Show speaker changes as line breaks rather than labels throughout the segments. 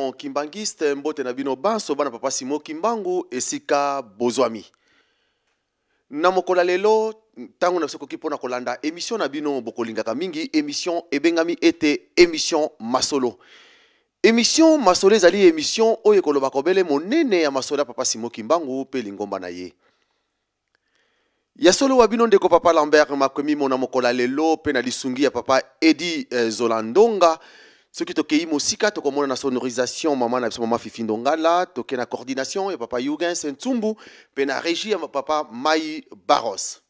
émission Kimbangiste, mbote na bino banso bana papa Simo Kimbangu esika bozwami. Na mokola lelo tango na sokoki pona kolanda émission na bino bokolingaka mingi émission ebengami ete émission masolo. Émission masolo ezali émission oyo koloba kobele monene ya masolo ya papa Simo Kimbangu pe lingomba na ye. Ya solo wabino ndeko papa Lambert makomi mona mokola lelo pe na lisungi ya papa Edi Zolandonga. Ce qui tokei mosika tokomona na sonorisation mama na mama Fifi Ndongala, toke na coordination ya papa Yugen Sentumbu pe na régie ya papa Mai Barros.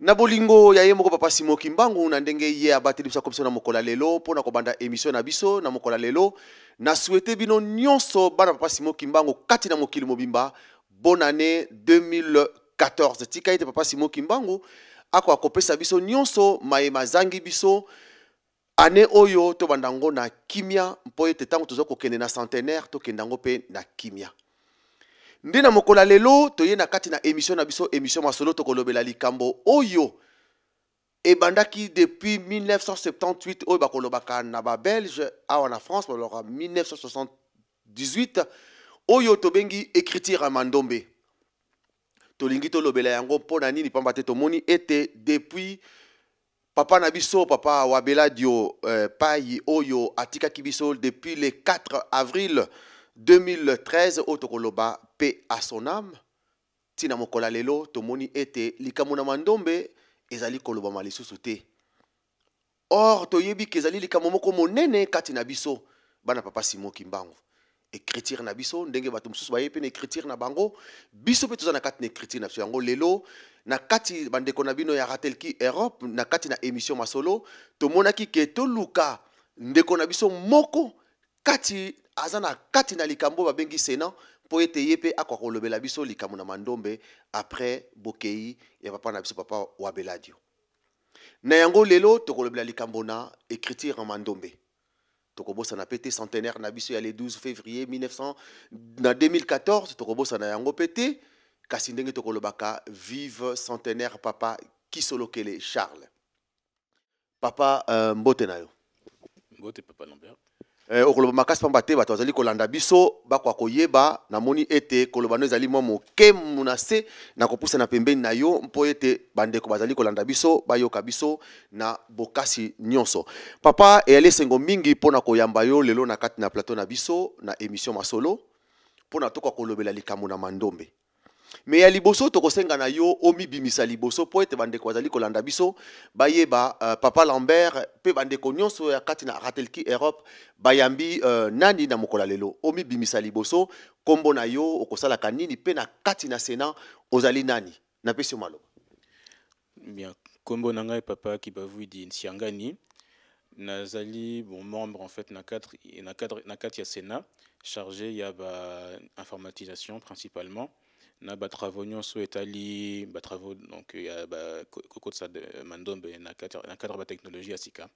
Na bolingo ya ye moko papa Simo Kimbangu na ndenge ye abateli bisa komso na mokola lelo pona kobanda émission na biso na mokola lelo na souhaité bino nyonso bana papa Simo Kimbangu kati na mokili mobimba bonne année 2014. Tika ete papa Simo Kimbangu ako akopesa biso nyonso maema zangi biso ane oyo to bandango na kimia mpo ete tango tozo kokende na centenaire to kendango pe na kimia. Nde na mokola lelo toye na kati na émission na biso émission masolo to kolobela likambo oyo ebandaki depuis 1978 oyo bakolobaka na ba Belge awa na France alors 1978 oyo to bengi écriture mandombe. Tolingi to lobela yango pona nini pamba te to moni ete depuis papa Nabiso, papa Wabeladio Payi Oyo Atika Kibiso depuis le 4 avril 2013 Otokoloba paix à son âme. Tina mokola lelo tomoni ete likamuna mandombe ezali koloba malisusu te. Or toyebi kezali likamomoko monene kati na biso bana papa Simo Kimbangu. Écriture na biso ndenge bato mususu baye pe na écriture na bango biso pe tozana kati na écriture na biso yango lelo na kati bandeko na bino ya Ratelki Europe na kati na émission masolo tomonaki ke toluka ndeko na biso moko kati azana kati na likambo babengi Sénat po ete yepe akwa kolobela biso likambo na mandombe après bokei ya papa na biso papa Wabeladio na yango lelo tokolobela likambo na écriture en mandombe. Tokobosa na pété centenaire na biso ya le 12 février 2014 tokobosa na yango pété kasi ndenge tokolobaka vive centenaire papa Kisolokele Charles. Papa mbote na yo.
Mbote papa Lambert.
Okoloba makasi pamba te bato bazali kolanda biso bakwa koyeba na moni ete koloba no ezali momo ke munase na kopusa na pembeni na yo mpo ete bandeko bazali kolanda biso bayoka biso na bokasi nyonso. Papa eyali sengo mingi pona koyamba yo lelo na kati na plateau na biso na émission masolo pona toka kolobela likambo na mandombe. Mais ya liboso tokosenga na yo omi bimisa liboso po ete bandeko bazali kolanda biso bayeba papa Lambert pe bandeko nyonso ya kati na Ratelki Europe bayambi nani na mokola lelo omi bimisa liboso kombo na yo okosala kanini pe na kati na Sénat ozali nani na pesi maloba.
Bien kombo na ngai papa Kibavudi Nsiangani nazali bon membre en fait na kati ya Sénat chargé ya ba informatisation principalement. Na ba travaux nyonso etali ba travaux donc ya ba kokotsa de mandombe na cadre ba technologie ya sika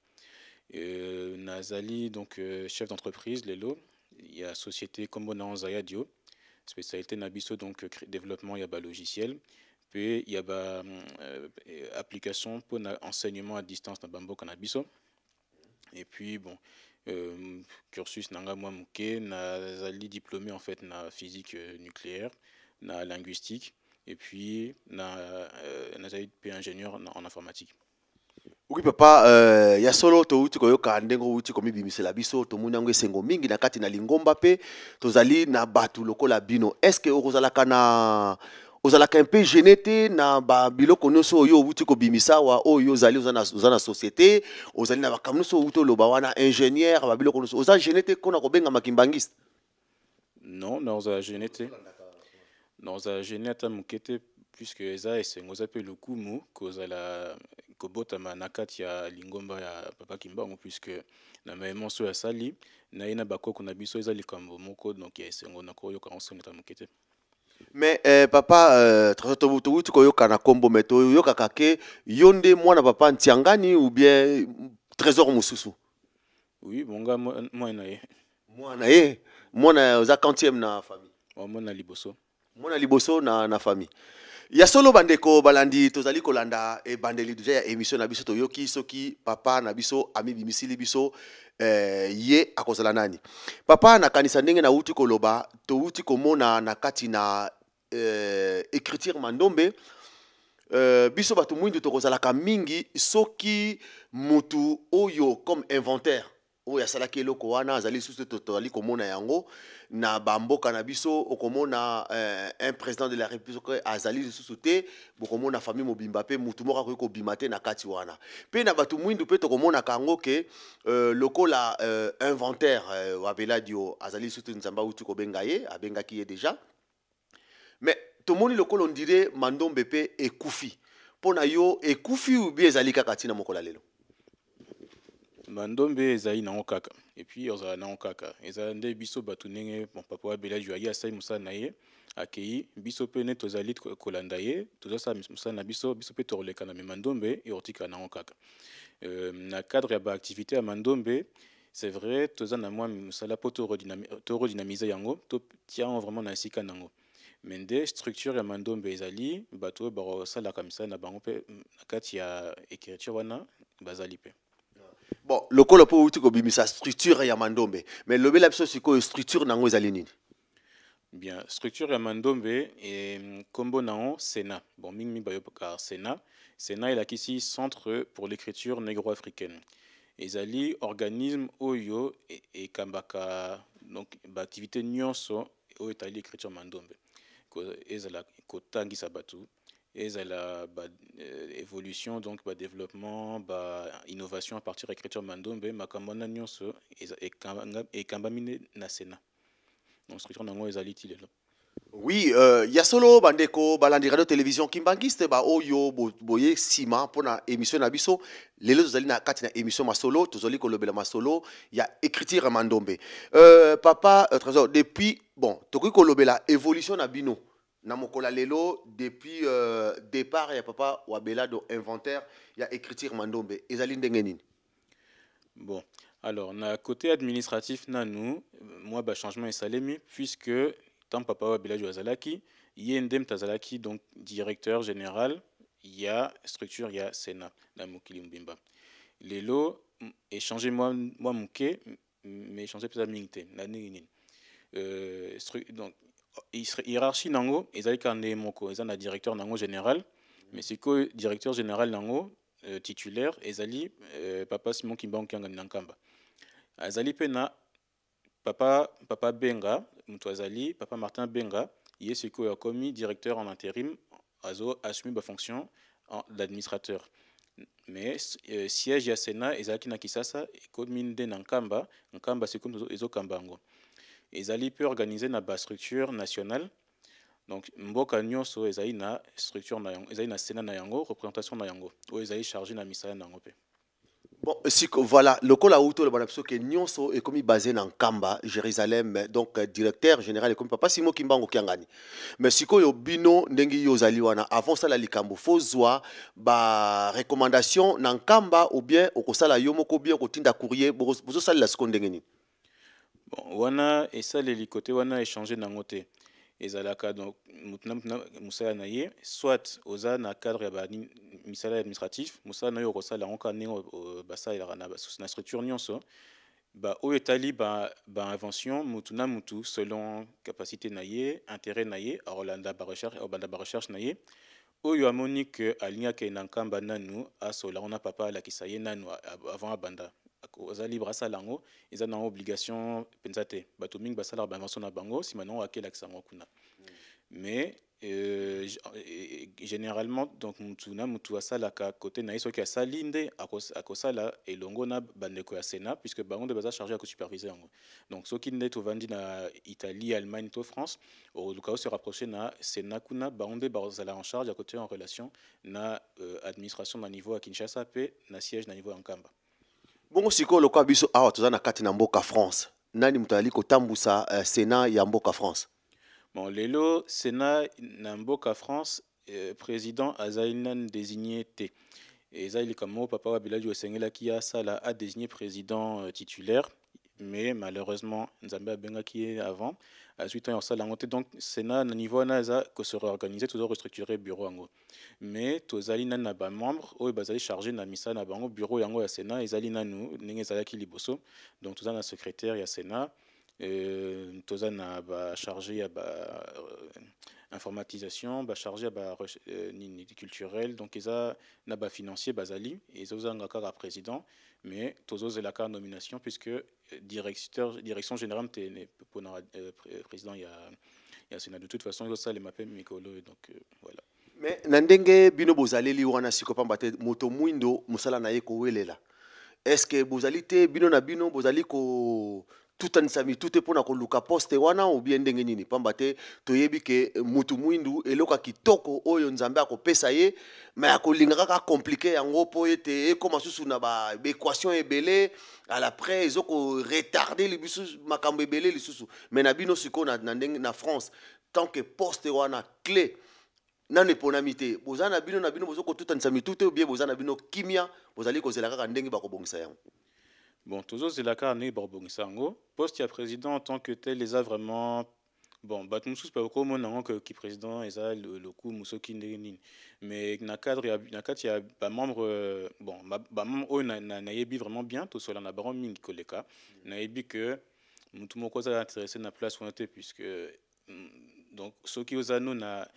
nazali donc chef d'entreprise lelo il y a société kombo na Zayadio spécialité na biso donc développement ya ba logiciel puis il y a ba application pour enseignement à distance na bamboka na biso et puis bon cursus nanga moi muke nazali diplômé en fait na physique nucléaire na linguistique et puis na ingénieur en informatique.
Oui papa ya solo to uti koyoka ndengo uti komi bimisela biso to munango esengo mingi na kati na lingomba pe tozali na batu lokola bino est-ce que okozalaka na ozalaka un peu gêné te na ba biloko nyonso oyo uti ko bimisa wa oyo ozali ozana société ozali na bakamuso uto loba wana ingénieur ba biloko nyonso ozali gêné te kona kobenga makimbangiste?
Non, non ozali gêné te. Dans un généate mukete puisque eza esengo zape lukumu kozala kobota manakati ya lingomba ya papa Kimbangu puisque na maemonso ya sali na ina bakoko na biso eza likambo moko donc ya esengo na koyoka onsoneta mukete.
Mais papa trato koyoka na kombo meto yoka kake yonde mwana papa Ntiangani ou bien trésor mususu?
Oui bonga moi na ye.
Mwana za 40e na famille.
Mwana liboso.
Mwana liboso na famille. Ya solo bandeko balandi tozali kolanda e bandeli déjà ya émission na biso toyoki soki papa na biso ami bimisili biso ye akozala nani. Papa nakanisa ndenge na uti koloba to uti komona na kati na écriture mandombe. Biso batu mwindu tokozalaka mingi soki mutu oyo comme inventaire oyo asalaki eloko wana azali susu tozali komona yango na bamboka na biso okomona un président de la république azali susu te bokomona famille mobimba pe mutu moko akoki kobima te na kati wana pe na batu mwindu pe tokomona kango ke lokola inventaire wabeladio azali susu nzamba uti kobenga ye abengaki ye déjà mais tout le monde le dirait mandombe pe ekufi pona yo ekufi ou bien ezali kaka tina mokola lelo
mandombe ezali nango kaka et puis ozala nango kaka ezala nde biso bato ndenge bon papa wabela jo ayi asali mosala na ye akei biso pe ne tozali kolanda ye tozosala mosala na biso biso pe tolekana me mandombe eotikala nango kaka na cadre ya baactivité ya mandombe c'est vrai toza na mwa mosala mpo torodynamize yango totia yango vraiment na esika nango mais nde structure ya mandombe ezali bato oyo bakosalaka misala na bango mpe na kati ya écriture wana bazali pe
bon lokolo po uti kobimisa structure ya mandombe mais lobela biso sikoyo structure nango ezali nini
bien structure ya mandombe kombo nango Sénat bon mingi bayobaka Sénat elakisi centre pour l'écriture négro-africaine ezali organisme oyo ekambaka donc baactivité nyonso oyo etali écriture mandombe ezala kotangisa bato ezala évolution donc développement innovation à partir de l'écriture mandombe makambo wana nyonso ekambami na Sénat donc structure nango ezali ti lelo
oui ya solo bandeko balandi radio télévision kimbangiste ba oyo boye sima pona émission na biso lelo tozali na kati na émission masolo tozali kolobela masolo ya écriture mandombe papa trésor depuis bon tokoki kolobela évolution na bino na mokola lelo depuis départ ya papa wabela do inventaire ya écriture mandombe ezali ndenge nini
bon alors na côté administratif nanu moi ba changement esalemi puisque tant papa wabela jo azalaki ye ndem tazalaki donc directeur général ya structure ya Sénat na mokili mbimba lelo échanger moi muke mais échanger peut-être mingte na nini donc hiérarchie nango ezali kande moko eza na directeur nango général mais siko directeur général nango titulaire ezali papa Simon Kimbangu Kiangani Nankamba azali pe na papa Benga mutu azali papa Martin Benga ye siko ya komi directeur en intérim azo assumé ba fonction d'administrateur mais siège ya Sénat ezalaki na Kisasa ekomi nde na Nkamba siko ezokambango ezali peut organiser na ba structure nationale donc mboka nyonso ezali na structure na yango ezali na Sénat na yango représentation na yango o ezali chargé na misala na yango pe
bon siko voilà lokola uto le banapiso ke nyonso ekomi basé na Nkamba Jérusalem donc directeur général ekomi papa Simon Kimbangu Kiangani mais siko yo bino ndengi yo zali wana avant ça la likambo fozwa ba recommandation na Nkamba ou bien okosala yo moko bien kotinda courrier bozo sala la seconde ndenge.
Bon, wana esaleli côté wana échanger nango te ezalaka donc musala na ye soit oza na cadre ya misala administratif musala na yo okosala yango kaka ndenge basalelaka na structure nyonso oyo etali invention mutu na mutu selon capacité na ye intérêt na ye akolanda barecherche na ye oyo amoni ke alingi akende na Nkamba nanu asola ngo na papa alakisa ye nanu avant abanda oza libre asala yango eza na obligation penza te bato mingi basalaka bainvention na bango nsima nango akelakisa yango kuna mais généralement donc mutu na mutu asalaka côté na ye soki asali nde akosala elongo na bandeko ya Sénat puisque bango nde baza chargé ya kosupervise yango donc soki nde tovandi na Italie Allemagne to France oluka se rapprocher na Sénat kuna bango nde bazala en charge ya côté en relation na administration na niveau ya Kinshasa pe na siège na niveau ya Nkamba
bongo siko lokwa biso awa toza na kati na mboka France nani mutu ali kotambusa Sénat ya mboka France
bon lelo Sénat na mboka France président azali nanu désigné te ezali kamo papa wabela jo esengelaki asala a désigné président titulaire mais malheureusement Nzambe abenga qui est avant à suite en sala ngote donc Sénat na niveau na za que se réorganiser tout restructurer bureau yango mais tozali na ba membre oyo bazali chargé na misa na bango bureau yango ya Sénat ezali nanu ndenge ezalaki liboso donc toza na secrétaire ya Sénat toza na ba chargé ya ba informatisation ba chargé ya ba nini culturel donc eza na ba financier bazali ezozanga kaka président mais tozozelaka nomination puisque direction générale pour président il y a Sénat de toute façon ça les mapes mikolo donc voilà.
Mais nandenge bino bozaleli wana siko pamba te moto mwindo musala na ye ko welela. Est-ce que bozali te bino na bino bozali ko tout ansami tout est pona ko luka poste wana ou bien ndenge nini pamba te toyebi ke mutu mwindu eloka kitoko oyo nzambe akopesa ye mais akolinga kaka compliqué yango po ete ekoma susu na ba équation ebele à l'après ezoko retarder le bisu makambo ebele lisusu mais na bino siko na ndenge na France tant que poste wana clé nane ponami te bozana na bino bozoko tout ansami tout ou bien bozana bino kimia bozali kozela kaka ndenge bakobongisa yango.
Bon, toujours c'est la carne Borbongisango. Poste à président en tant que tel, les a vraiment. Bon, Batmoussous, pas beaucoup, mon qui président, ils a le coup, Moussoki Ndenin. Mais dans le cadre, il y a pas membre, bon, membre, na yebi vraiment bien, tout cela, na baron ming koleka. Na yebi que, tout mon cause a intéressé na place où on était, puisque. Donc ceux qui osent nous na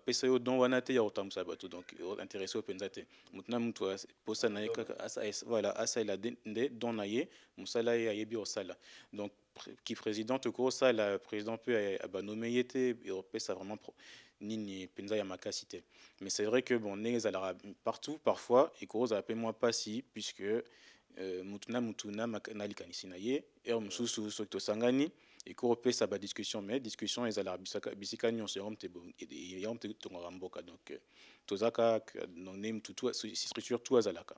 pesa yo don wana te ya otamsa bato donc intéressé au penzate mutna mtu posa na kaka asa voilà asa il a de don na ye musala ya yebi osala donc qui président ko ça la président peut ba nommer yete et ça vraiment nini penza ya makasité mais c'est vrai que bon les alara partout parfois et ko za appelle moi pas si puisque mutuna na likanisi na ye et mususu so sangani et qu'on repère ça ba discussion mais discussion ils allaient bisika nyon c'est homme te bon et homme te tongamboka donc tozaka non name tout structure tout azalaka.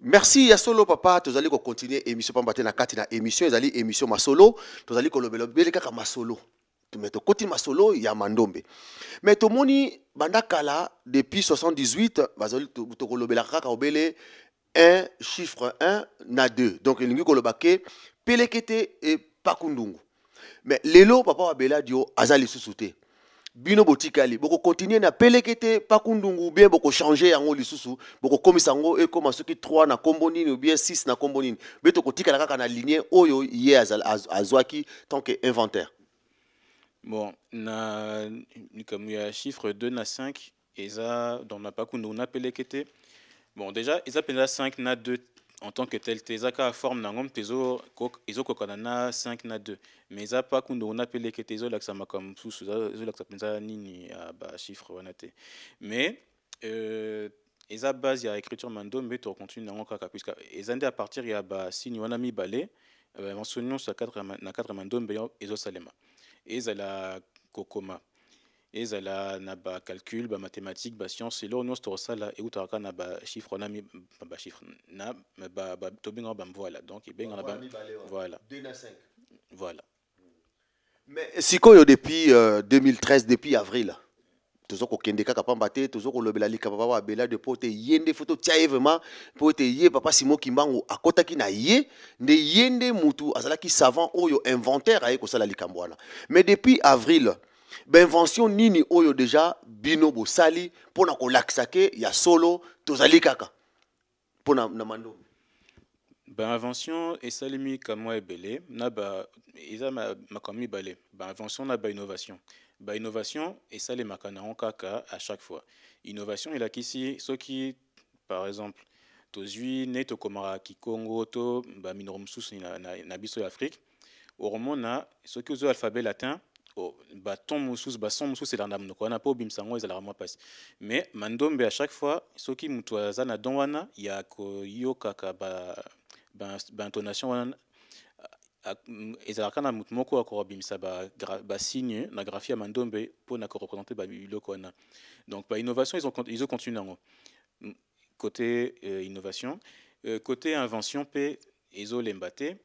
Merci ya solo papa tozali ko continuer émission pambate na kati na émission ezali émission masolo tozali ko lobelo bele kaka masolo tumeto koti masolo ya mandombe mais tomoni banda kala depuis 78 bazali to ko lobela kaka obele 1 chiffre 1 na 2 donc lingi ko lobake pelekete et pakundungu mais lelo papa wa beladio azali susuté bino botikali boko continuer na pelekete pakundungu bien boko changer yango lisusu boko komisa yango e koma soki 3 na kombo nini ou bien 6 na kombo nini beto kotikala kaka na ligne oyo ye azwaki tant que inventaire.
Bon na comme il y a chiffre 2 na 5 et ça dans na pakundungu na pelekete bon déjà ils appellent 5 na 2 en tant que tel tezaka forme nangom tezo izo kokanana 5 na 2 mais ça pas kundo on appelle que tezo la sama comme sous zo la penza nini ba chiffre wanate mais eza base ya écriture mando mais to continue nango kaka puisque ezande à partir ya ba signe wana mi balé mentionnons sa 4 na 4 mando mbeyo ezo salema ezala kokoma ezala na ba calcul ba mathématique ba science et là on se sala et utaka na ba chiffre na mi ba chiffre na ba tobinga ba voilà donc ben na ba voilà
2 na 5
voilà
mais sikoyo depuis 2013 depuis avril tozoko kende kaka pamba te tozoko lobela lika papa wa bela de pote yende photo tia vraiment pote ye papa Simon Kimbangu akotaki na ye nde yende mutu azalaki savant oyo inventaire aye ko sala likambo wana mais depuis avril invention nini oyo déjà bino bosali pona ko laksake ya solo tozali kaka pona na mando
ba invention et salimi kamwa ebele na ba eza makomi balé ba invention na ba innovation et ça les makana en kaka à chaque fois innovation il a qu'ici ce qui par exemple tozui ne to komara ki Congo to ba minorom sus na biso Afrique au romona ce qui aux alphabet latin baton musus bason musus c'est l'andam donc on a pas obim sango ils moi passe mais mandombe à chaque fois ce qui mutwaza na don wana ya ko yo kaka ba intonation wana ezalaka na mutu moko akorobimisa ba signe na graphie ya mandombe pour na ko représenter ba biloko wana donc ba innovation ils ont continué nango côté innovation côté invention pe ezo lembate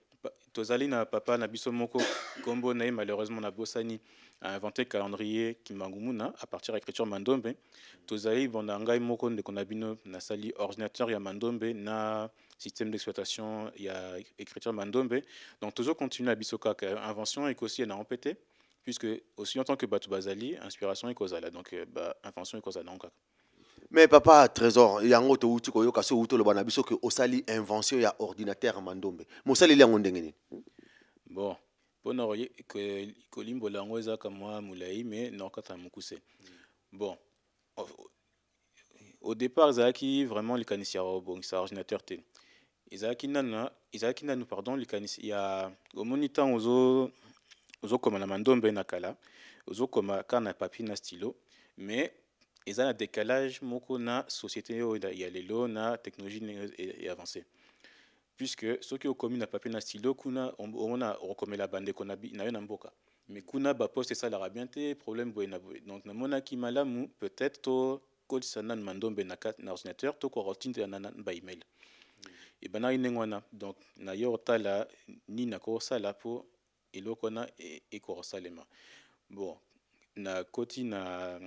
tozali na papa na biso moko kombo na ye malheureusement na bosani a inventé calendrier Kimbangumuna à partir d'écriture Mandombe. Tozali bon na ngai moko ndeko na bino nasali ordinateur ya Mandombe na système d'exploitation ya écriture Mandombe. Donc toujours continuer à biso kaka invention et aussi na répété puisque aussi longtemps que batu bazali inspiration et causale. Donc invention et causale kaka.
Mais papa trésor yango to uti ko yoka so uto lo bana biso ke osali invention ya ordinateur Mandombe. Mosali yango ndenge nini?
Bon, mpona kolimbola yango ezaka mwa molai mais nakata mokuse. Bon, au départ ezalaki vraiment likanisi ya obongisa ordinateur te. ezalaki nanu pardon likanisi ya omoni ntango ozokoma na mandombe na kala ozokoma kaka na papier na stylo mais eza na décalage moko na société oyo ya lelo na technologie avancée. Puisque soki okomi na papier na stylo kuna omona okomela bandeko na yo na mboka mais kuna baposte esalaka bien te problème boye na boye. Donc namonaki malamu peut-être tokolisa nanu mandombe na ordinateur tokorotindela na baemail ebanaki ndenge wana. Donc naye otala nini nakosala mpo eloko wana ekosalema. Bon nakoti na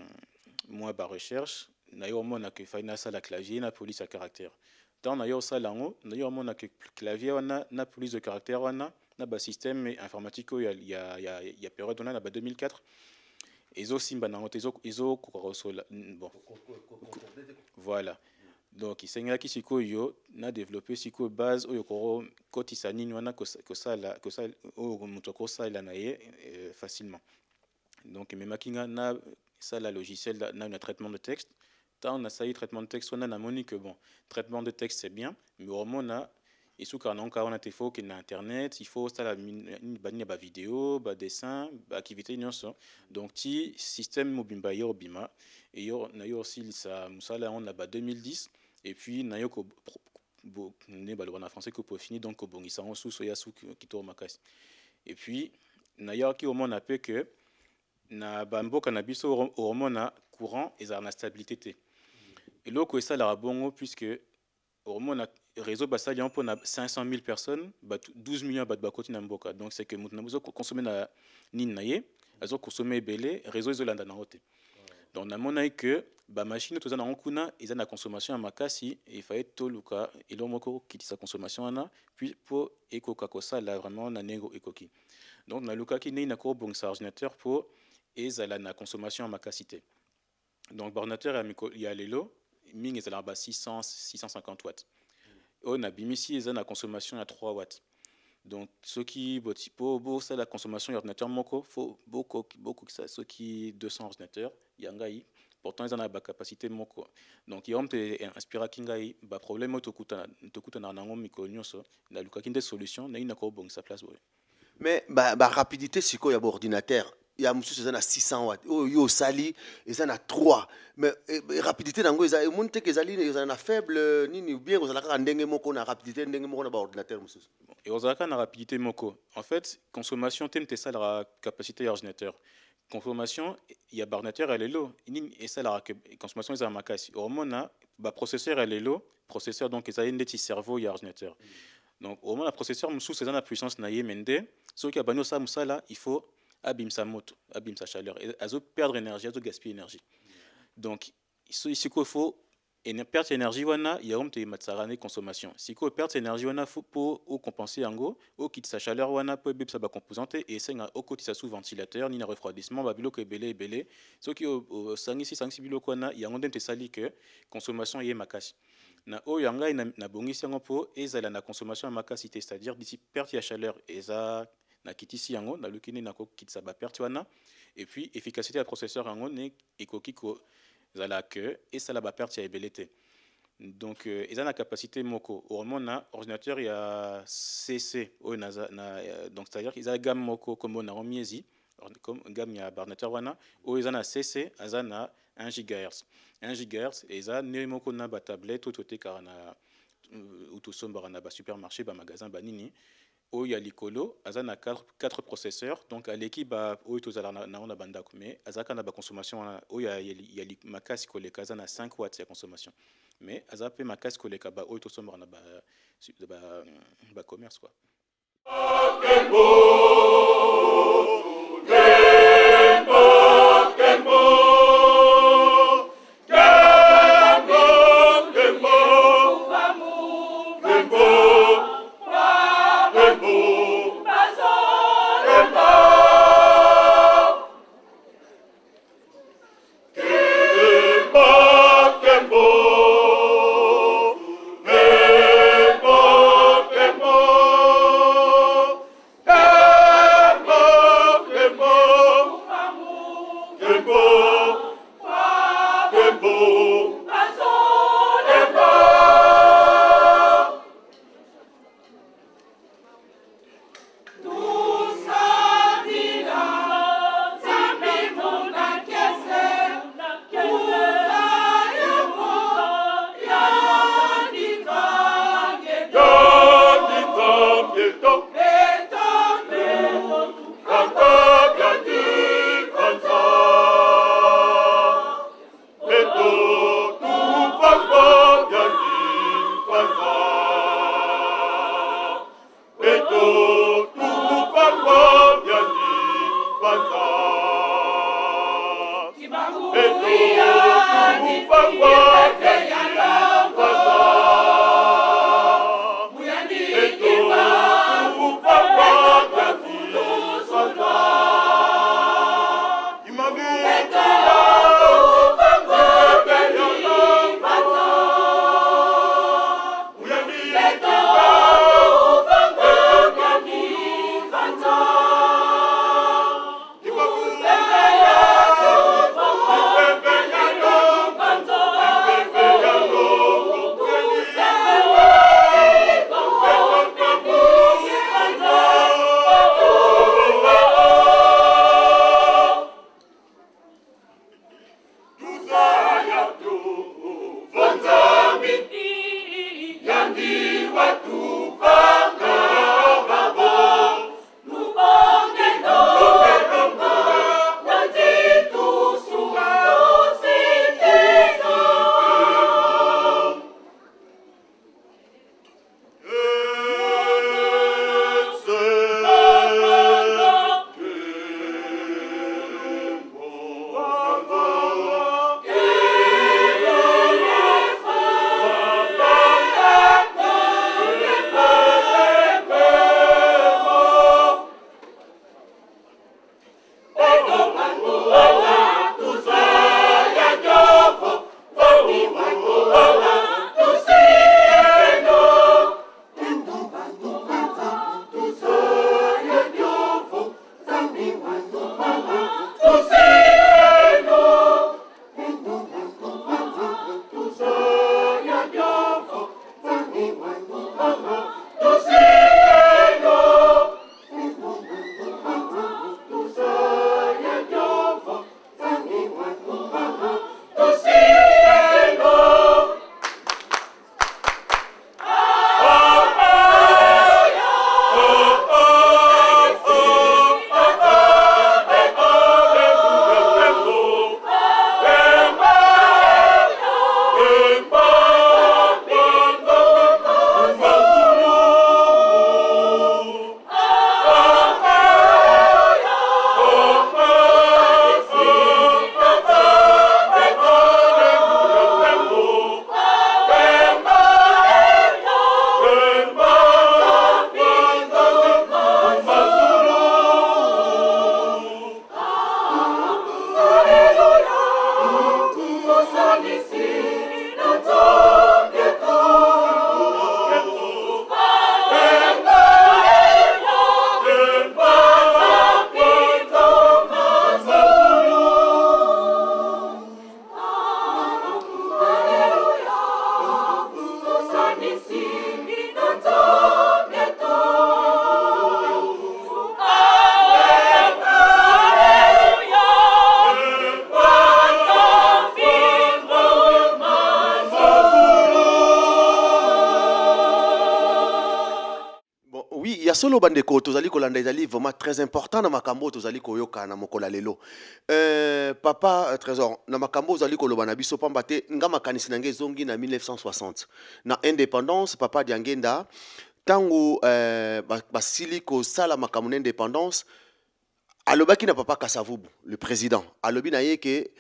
mwa barecherche naye omona ke efali nasala clavier na police ya caractère. Tant naye osala yango naye omona ke clavier wana na police de caractère wana na basystème informatique oyo ya période wana na ba 2004 ezosimba nango te ezokokosola. Bon voilà. Donc isengaki sikoyo na développer sikoyo base oyo kotisa nini wana kosala oyo moto akosala na ye facilement. Donc memaki nga na sala logiciel na traitement de texte. Tant on a essayé traitement de texte on a moni que bon traitement de texte c'est bien mais au moins il faut qu'on a des faut qu'il y a internet il faut ça la ba vidéo ba dessin ba activité nyonso. Donc ti système mobimba yo bima et yo na yo aussi ça musala on a ba 2010 et puis na yo ko ne ba le français que pour finir donc ko bongisa on sous soya sous qui tourne makasi. Et puis na yo qui au moins na pe que na bamboka na biso au moins courant et na stabilité te. Et là, ça la bongo puisque au moins réseau basali on a 500 000 personnes, 12 millions de bakoti na mboka. Donc c'est que nous avons consommé na ninaye, azo consommer belé, réseau izolanda na hote. Donc na mona que ba machine to za na nkuna eza na consommation ya makasi et il fallait to luka et lo moko qui sa consommation na puis pour ekoka ko ça là vraiment na nego ekoki. Donc na luka ki ne na ko bon sa ordinateur pour ezala na consommation ya makasité. Donc ordinateur ya lelo ming est à 650 watts. On a bimisi et la consommation à 3 watts. Donc ce qui botipo ça la consommation d'ordinateur moko faut beaucoup ça ce qui 200 ordinateurs yangai pourtant ils en a ba capacité moko. Donc il te inspira kingai ba problème to kuta na nango miko nyonso na lukaki des solutions na ina ko bon sa place boy.
Mais ba rapidité siko ya ordinateur il y a monsieur ça na 600 watts oh yo sali et ça na 3 mais rapidité nango eza monte que ezali eza na faible nini bien ko zalaka ndenge moko na rapidité ndenge moko na ba ordinateur monsieur
et ozalaka na rapidité moko en fait consommation tente ça la capacité ordinateur consommation il y a ordinateur elle est low et ça la consommation eza makasi hormona ba processeur elle est low processeur donc ezali ndeti cerveau ya ordinateur donc au moins la processeur musu c'est la puissance na yemende ce qui a bano ça musala il faut abimsa moto abimsa chaleur et azo perdre énergie azo gaspiller énergie. Donc ici qu'il faut et perte énergie wana il y a honte matsarane consommation si ko perte énergie wana faut pour compenser ango au kit sa chaleur wana pour bip sa ba composante et senga au côté sa sous ventilateur ni na refroidissement ba biloko ebele ce qui au sangi 6 biloko wana il y a honte te sali que consommation yé makasi na o yanga na bongisi yango po ezala na consommation makasi c'est-à-dire d'ici perte ya chaleur eza na kitisi yango na lukini na ko kitsa ba perte wana et puis efficacité du processeur yango ne ekoki ko zala que et ça la ba perte ya ebelete. Donc ils ont la capacité moko hormona ordinateur il y a CC o na donc c'est-à-dire qu'ils a gamme moko comme on a miezi comme gamme ya ordinateur wana o ils ont na CC azana 1 GHz 1 GHz et ça ne moko na ba tablette tout car na ou tout sombre na ba supermarché ba magasin ba nini o ya likolo azana 4 processeurs donc à l'équipe o to zala na on a bandako mais azaka na ba consommation o ya makasi ko le kaza na 5 watts ya consommation mais azape makasi ko le ka ba o to sombre na ba commerce quoi.
solo bandeko tozali kolanda ezali vraiment très important na makambo tozali koyoka na mokola lelo. Papa Trésor na makambo tozali koloba na biso pamba te nga makanisi nange zongi na 1960 na indépendance papa Diangenda tango basili kosala makambo na indépendance alobaki na papa Kasavubu le président alobi na ye ke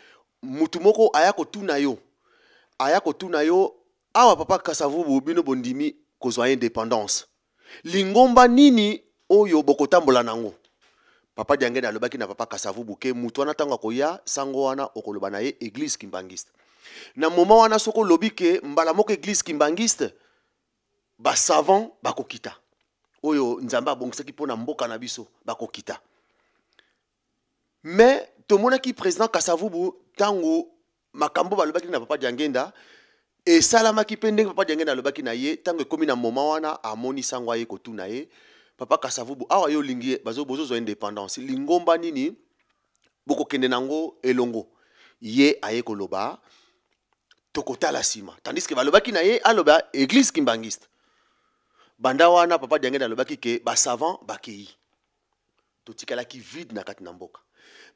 mutu moko aya kotuna yo awa papa Kasavubu bino bondimi kozwa indépendance lingomba nini oyo bokotambola nango. Papa Diangene alobaki na papa Kasavubu ke mutu wana tango koya sango wana okoloba na ye église kimbangiste na moment wana soko lobi ke mbala moko église kimbangiste ba savant bakokita oyo nzamba abongisaki pona mboka na biso bakokita. Mais tomonaki président Kasavubu tango makambo balobaki na papa Diangenda et salamaki pendeng papa Diangenda alobaki na ye tango ekomi na moment wana amoni sango aye kotuna ye papa Kasavubu awa yo lingi bozo indépendance lingomba nini bokokende nango elongo ye aye koloba tokotala sima tandis que balobaki na ye aloba église kimbangiste banda wana papa Diangenda alobaki ke ba savant bakei totikalaki vide na kati na mboka.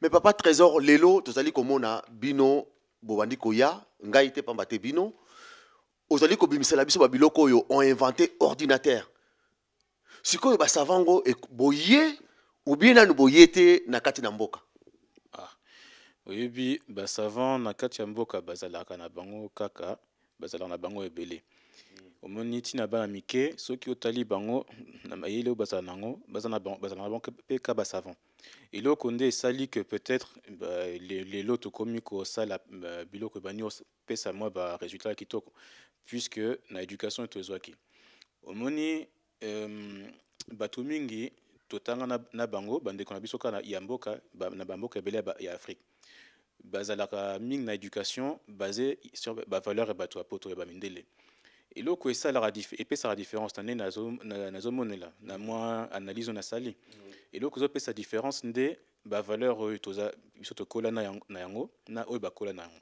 Mais papa Trésor lelo tozali komona bino bobandi koya ngai te pamba te bino ozali kobimisela biso babiloko oyo ont inventé ordinateur sikoyo ba savango e boye ou bien nanu boye te na kati na mboka.
Oyebi ba savant na kati ya mboka bazalaka na bango kaka bazalaka na bango ebele. Omoni tina bana mike soki otali bango na mayele bazala nango bazana bango pe ka ba savant. Eloko nde esali que peut-être les lots komi ko sala biloko bani pesa moi ba résultat kitoko puisque na éducation etozwaki. Omoni bato mingi totanga na bango bandeko na biso kana ya mboka na bamboka ebele ya Afrique bazalaka mingi na éducation basée sur ba valeur et bato apoto ya bamindele. Eloko esalaka epesaka différence tane nazomonela na mwa analyse na sali eloko ezopesa différence nde ba valeur oyo toza biso tokola na yango na oyo bakola na yango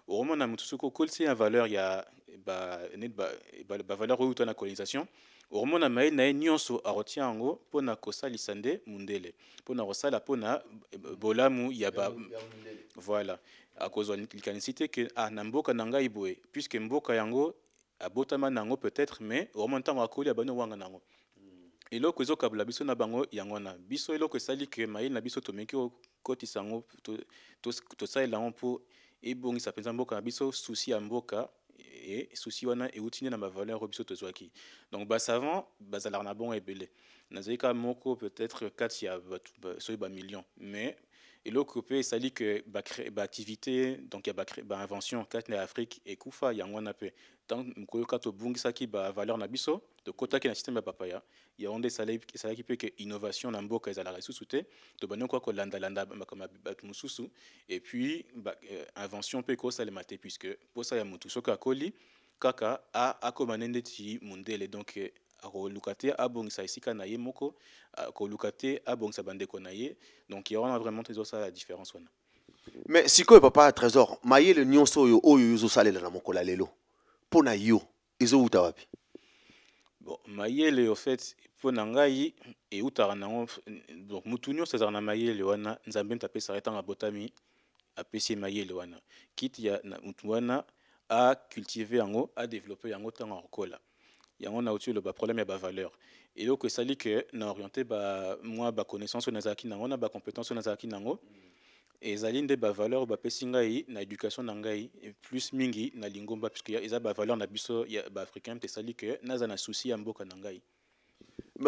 omona mutu soko kolisi ya valeur ya ba valeur oyo tona colonisation omona mai na nyonso arotia yango pona kosalisa nde mundele pona kosala pona bolamu ya ba voilà akozwa likanisite ke na mboka na ngai boye puisque mboka yango abotama nango peut-être mais remontant akoli abano wanga nango eloko ezokabula biso na bango yango na biso eloko esali ke mayele na biso tomeki kotisa yango tosalela yango mpo ebongisa mpenza mboka na biso souci ya mboka e souci wana eutine na bavaleur oyo biso tozwaki donc basavant bazalaka na bongo ebele nazali kaka moko peut-être 4 ya soki bamillion mais eloko mpe esali ke baactivité donc ya bainvention kati na Afrique ekufa yango wana mpe tant koyoka tobungisaki bavaleur na biso tokotaki na système ya papaya yango nde esalaki mpe ke innovation na mboka ezalaka lisusu te tobandi koka kolandalanda makambo bato mosusu et puis invention mpe ekosalema te puisque posa ya motu soki akoli kaka akoma nde ndeti mundele donc akoluka te abongisa esika na ye moko akoluka te abongisa bandeko na ye donc il y aura vraiment ça la différence wana.
Mais sikoyo papa Trésor mayele nyonso oyo yozosalela na mokola lelo pona yo ezouta wapi?
Bon mayele au fait pona ngai eutaka nango donc mutu nyonso azalaka na mayele wana nzambe ntapesaka ntango abotami apesi mayele wana kiti ya mutu wana a cultiver yango a développer yango ntango akola yango na outil le problème ya ba valeur eloko esali ke na orienté moi ba connaissance nazaki nango na ba compétence nazaki nango ezali nde ba valeur ba pesi ngai na éducation na ngai plus mingi na lingomba puisque eza ba valeur na biso ya ba africain te sali ke naza na souci ya mboka na ngai.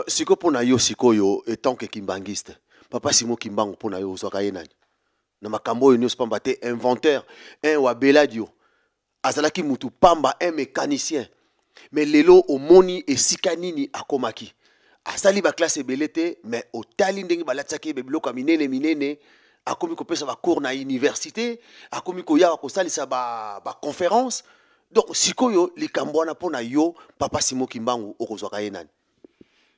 Siko pona yo sikoyo etant que kimbangiste papa Simo Kimbangu pona yo ozwaka ye nani na makambo oyo nyonso pamba te inventeur un wa Beladio azalaki mutu pamba un mécanicien mais lelo omoni esika nini akomaki asali ba classe ebele te mais otali ndenge balatsaki biloko minene akomi kopesa ba cours na université akomi koya kosalisa ba conférence donc sikoyo likambo wana pona yo papa Simo Kimbangu okozwaka ye nani?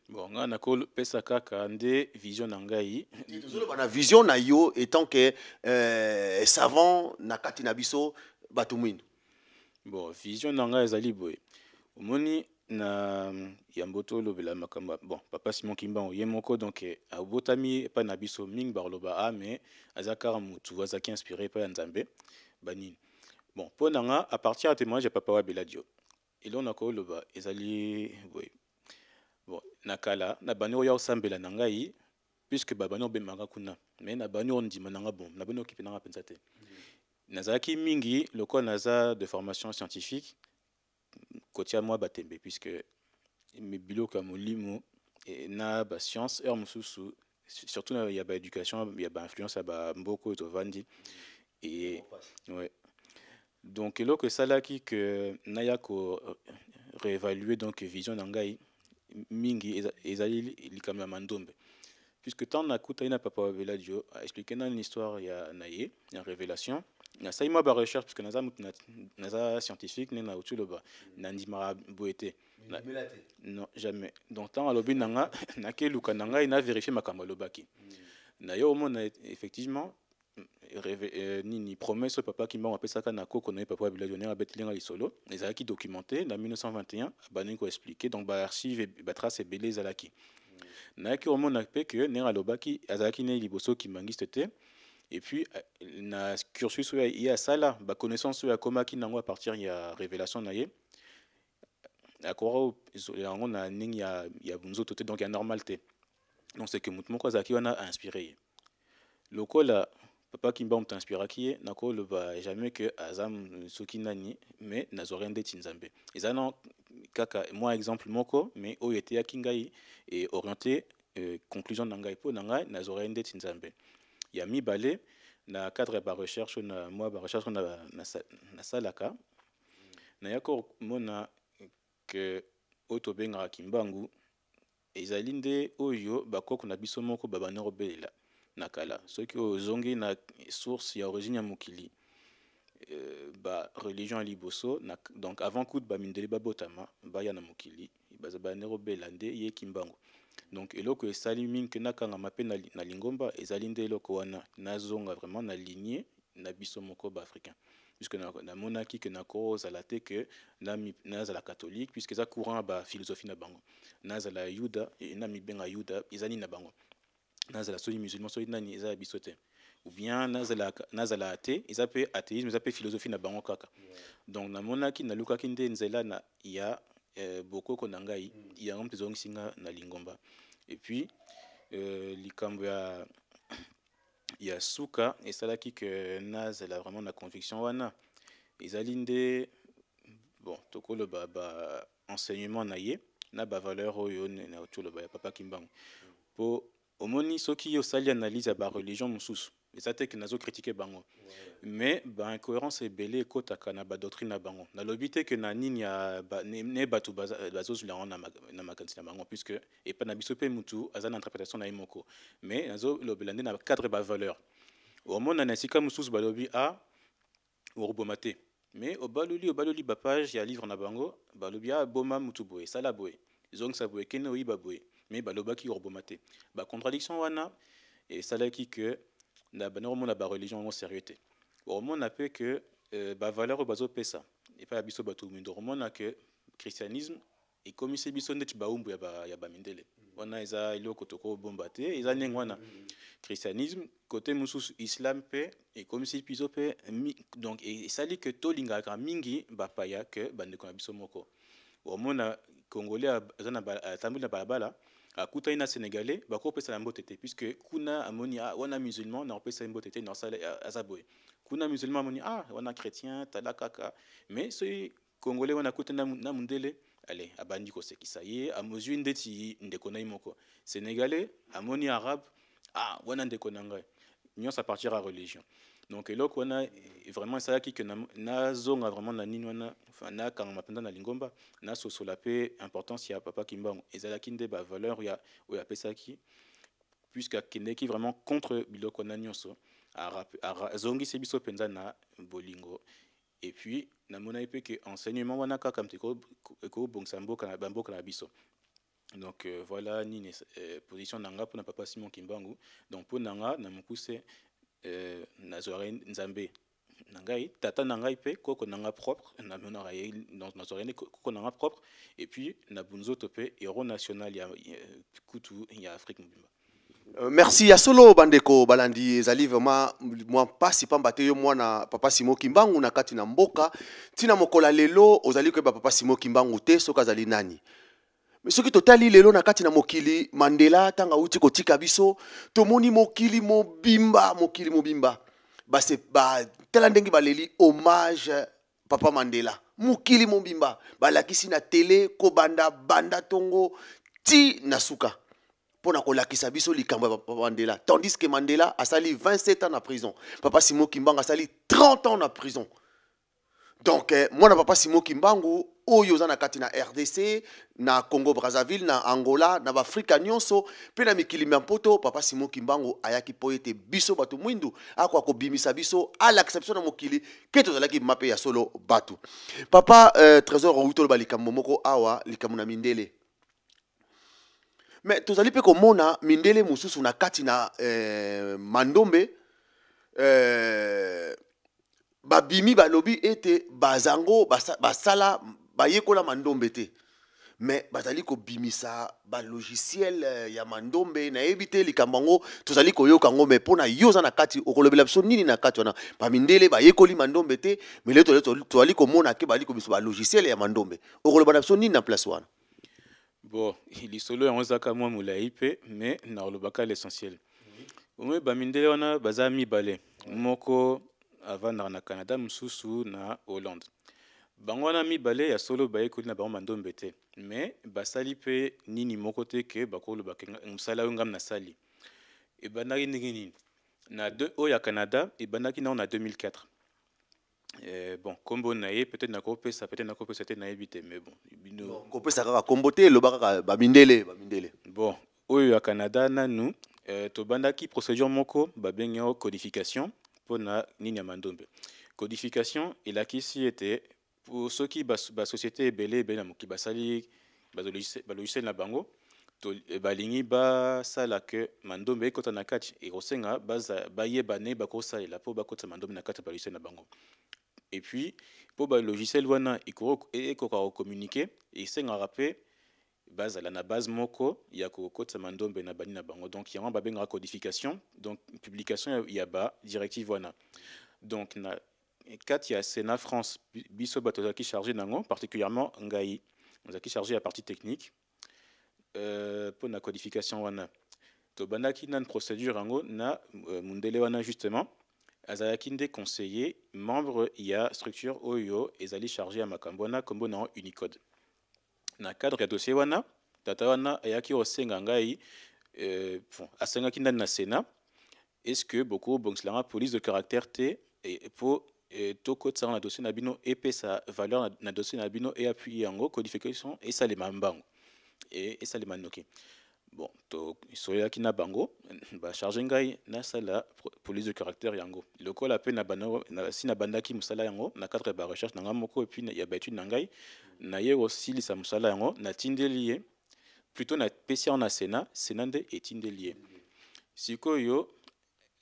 Bon nga na ko pesa kaka nde vision na ngai
na vision na yo étant que savant na kati na biso bato mwindu.
Bon vision na ngai ezali boye omoni na yamboto lobela makamba bon papa Simon Kimbangu ye moko donc abotami pa na biso mingi barloba mais azakara mutu azaki inspiré pa nzambe banini bon pona nga à partir de témoignage ya papa wa Beladio et là on a ko loba ezali boye bon nakala na bani oya osambela na ngai puisque babani obemaka kuna mais na bani ondima nanga bon na bani okipe nanga penza te nazalaki mingi lokola naza de formation scientifique kotia moi batembe puisque biloko ya molimo na ba science heure mosusu surtout il y a ba éducation il y a ba influence ya ba mboko tovandi et ouais donc eloko esalaki que naya ko réévaluer donc vision na ngai mingi ezali likambo ya mandombe puisque tant nakuta ina papa wa Veladio a expliqué dans l'histoire ya naye ya révélation na sai moi ba recherche parce que naza scientifique ne na utuloba nandima boete non jamais donc tant alobi nanga na ke luka nanga ina vérifier makambo lobaki na yo mona effectivement nini promesse papa qui m'a appelé ça na koko na papa Veladio na betlinga lisolo ezalaki documenté en 1921 bani ko expliquer donc ba archive ba trace belé zalaki nayaki omona mpe ke ndenge alobaki azalaki ne liboso kimangiste te et puis na cursus oyo ye asala baconnaissance oyo akomaki nango à partir ya révélation na ye akora yango na ndenge ya nzoto te donc ya normal te donc c'est que motu moko azalaki wana inspiré ye lokola papa kimba moto inspiraki ye nakoloba jamais que aza soki nani mais nazwaki ndeti nzambe eza na kaka moi exemple moko mais oyo eteyaki ngai et orienté conclusion na ngai mpo na ngai nazwaki ndeti nzambe ya mibale na cadre ya barecherche na moi barecherche nasalaka nayaki komona ke oyo tobengaka kimbangu ezali nde oyo bakoko na biso moko babandi kobelela na kala soki ozongi na source ya origine ya mokili ba religion ya liboso donc avant kutu bamindele babotama baya na mokili baza bandi kobelela nde ye kimbangu donc eloko esali mingi ke nakangama mpe na lingomba ezali nde eloko wana nazonga vraiment na lignée na biso moko baafricain puisque namonaki ke nakozala te ke nazala catholique puisque eza courant ba philosophie na bango nazala yuda na mibenga yuda ezali na bango nazala soki musulman soki nani eza biso te ou bien nazala athée eza pe athéisme eza pe philosophie na bango kaka donc namonaki nalukaki nde nzela na ya bokoko na ngai yango mpe ezongisi nga na lingomba et puis likambo ya suka esalaki ke nazala vraiment na conviction wana ezali nde bon tokoloba ba enseignement na ye na ba valeur oyo na toloba ya papa kimbangu po omoni soki osali analyse ya ba religion mosusu eza te ke nazocritique bango mais baincohérence ebele ekotaka na badoctrine na bango nalobi te ke na nini ya ne bato bazozwila yango na makanisi na bango puisque epa na biso mpe mutu aza na interprétation na ye moko mais nazolobela nde na cadre bavaleur omona na esika mosusu balobi oroboma te mais obaloli bapage ya livre na bango balobi boma mutu boye sala boye ezongisa boye kende oyiba boye mais balobaki oroboma te bacontradiction wana esalaki ke na banoromona bareligion yango sérieux te omona mpe ke bavaleur oyo bazopesa epai ya biso bato mindo omona ke christianisme ekomisi biso ndeti baumbu ya bamindele wana eza eloko tokobomba te eza ndenge wana christianisme côté mosusu islam mpe ekomisi biso mpe donc esali ke tolingaka mingi bapaya ke bandeko na biso moko omona congolais atamboli na balabala akutani na sénégalais bakopesa na mbote te puisque kuna amoni wana musulman na opesa mbote te na sala aza boye kuna musulman amoni wana chrétien tala kaka mais soki congolais wana akutani na mundele allez abandi kosekisa ye amozwi ndeti ndeko na ye moko sénégalais amoni arabe wana ndeko na ngai nyonso à partir ya religion donc eloko wana vraiment esalaki ke nazonga vraiment na nini wana nakangama mpenza na lingomba nasosola mpe importance ya papa kimbangu ezalaki nde bavaleur oyo apesaki puisque akendeki vraiment contre biloko wana nyonso azongisi biso mpenza na bolingo et puis namonaki mpe ke enseignement wana kaka mte ekobongisa bamboka na biso donc voilà nini position na nga mpona papa Simon Kimbangu donc mpo na nga na mokuse nazwaki nzambe na ngai tata na ngai mpe koko na nga propre namonaka ye nazwaki koko na nga propre et puis na bunzoto mpe héros national ya kutu ya Afrique mobimba.
Merci ya solo bandeko balandi ezali vraiment mwa pasi pamba te yo mwana papa Simon Kimbangu na kati na mboka tina mokola lelo ozali koyeba papa Simon Kimbangu te soki azali nani mais soki totali lelo na kati na mokili Mandela tanga uti kotika biso tomoni mokili mobimba base ba tela ndenge baleli hommage papa Mandela mokili mobimba balakisi na télé ko banda tongo ti na suka pona kolakisa biso likambo ya papa Mandela tandis que Mandela asali 27 ans na prison papa Simon Kimbangu asali 30 ans na prison. Donc moi na papa Simon Kimbangu oyo za na kati na RDC na Congo Brazzaville na Angola na Afrika nyonso pe na mikili mpoto papa Simon Kimbangu ayaki po ete biso batu mwindu akwa ko bimisa biso ala exception na mokili ke tozalaki mape ya solo batu papa trésor outolo balikambo moko awa likambo na mindele. Mais tozali pe komona mindele mususu na kati na mandombe babimi balobi ete bazango basala bayekola mandombe te mais bazali ko bimisa ba logiciel ya mandombe na ebite likambango tozali koyoka ngo mais pona yoza na kati okolobela biso nini na kati wana bamindele bayekoli mandombe te mais le tozali komona ke bali ko biso ba logiciel ya mandombe okolobela biso nini na place wana.
Bon, il est solo en zaka moi moulaïpe mais na olobaka l'essentiel. Omwe bamindele wana bazami balé moko avant na Canada mususu na Hollande. Bango wana mibale ya solo bayekoli na bango mandombe te mais basali pe nini moko te ke bakolo bakenga musala ngam na sali. E banaki ndenge nini na ya Canada e banaki na 2004. Bon, combo nae peut-être na kopesa peut-être na éviter mais bon
bino kopesa kaka kombo te lobaka bamindele.
Bon, oyo ya Canada nanu to bandaki procédure moko babenga codification pour na nini ya mandombe. Codification elakisi était pour ceux qui ba société belé na moki basali ba logiciel na bango to balingi ba sala que mandombe ekota na kati e kosenga baza bayebane bakosalela po bakota mandombe na kati ba logiciel na bango. Et puis pour ba logiciel wana eko communiquer et senga rappel base la na base moko ya kokota mandombe na bani na bango donc il y a ba benga codification donc publication ya ba directive wana donc na kat ya Sénat France biso bato qui chargé nango particulièrement ngai on a qui chargé la partie technique pour la codification wana to banaki nan procédure ango na mundele wana justement azalaki nde conseiller membre ya structure oyo ezali chargé à makambona kombo na Unicode na cadre ya dossier wana tata wana ayaki osenga ngai bon asengaki ndani na Sénat est-ce que beaucoup bon c'est la police de caractère T et pour toko tsana dossier na bino et sa valeur na dossier na bino et appuyer en codification et ça les mambango et ça les manoki. Bon, to isoya kina bango ba charger ngai na sala police de caractère yango. Le col appel na bano na sina bandaki musala yango na cadre ba recherche na ngamoko et puis ya batu na ngai na ye aussi li sa musala yango na tindelier plutôt na PCA na Sénat Sénande et tindelier. Sikoyo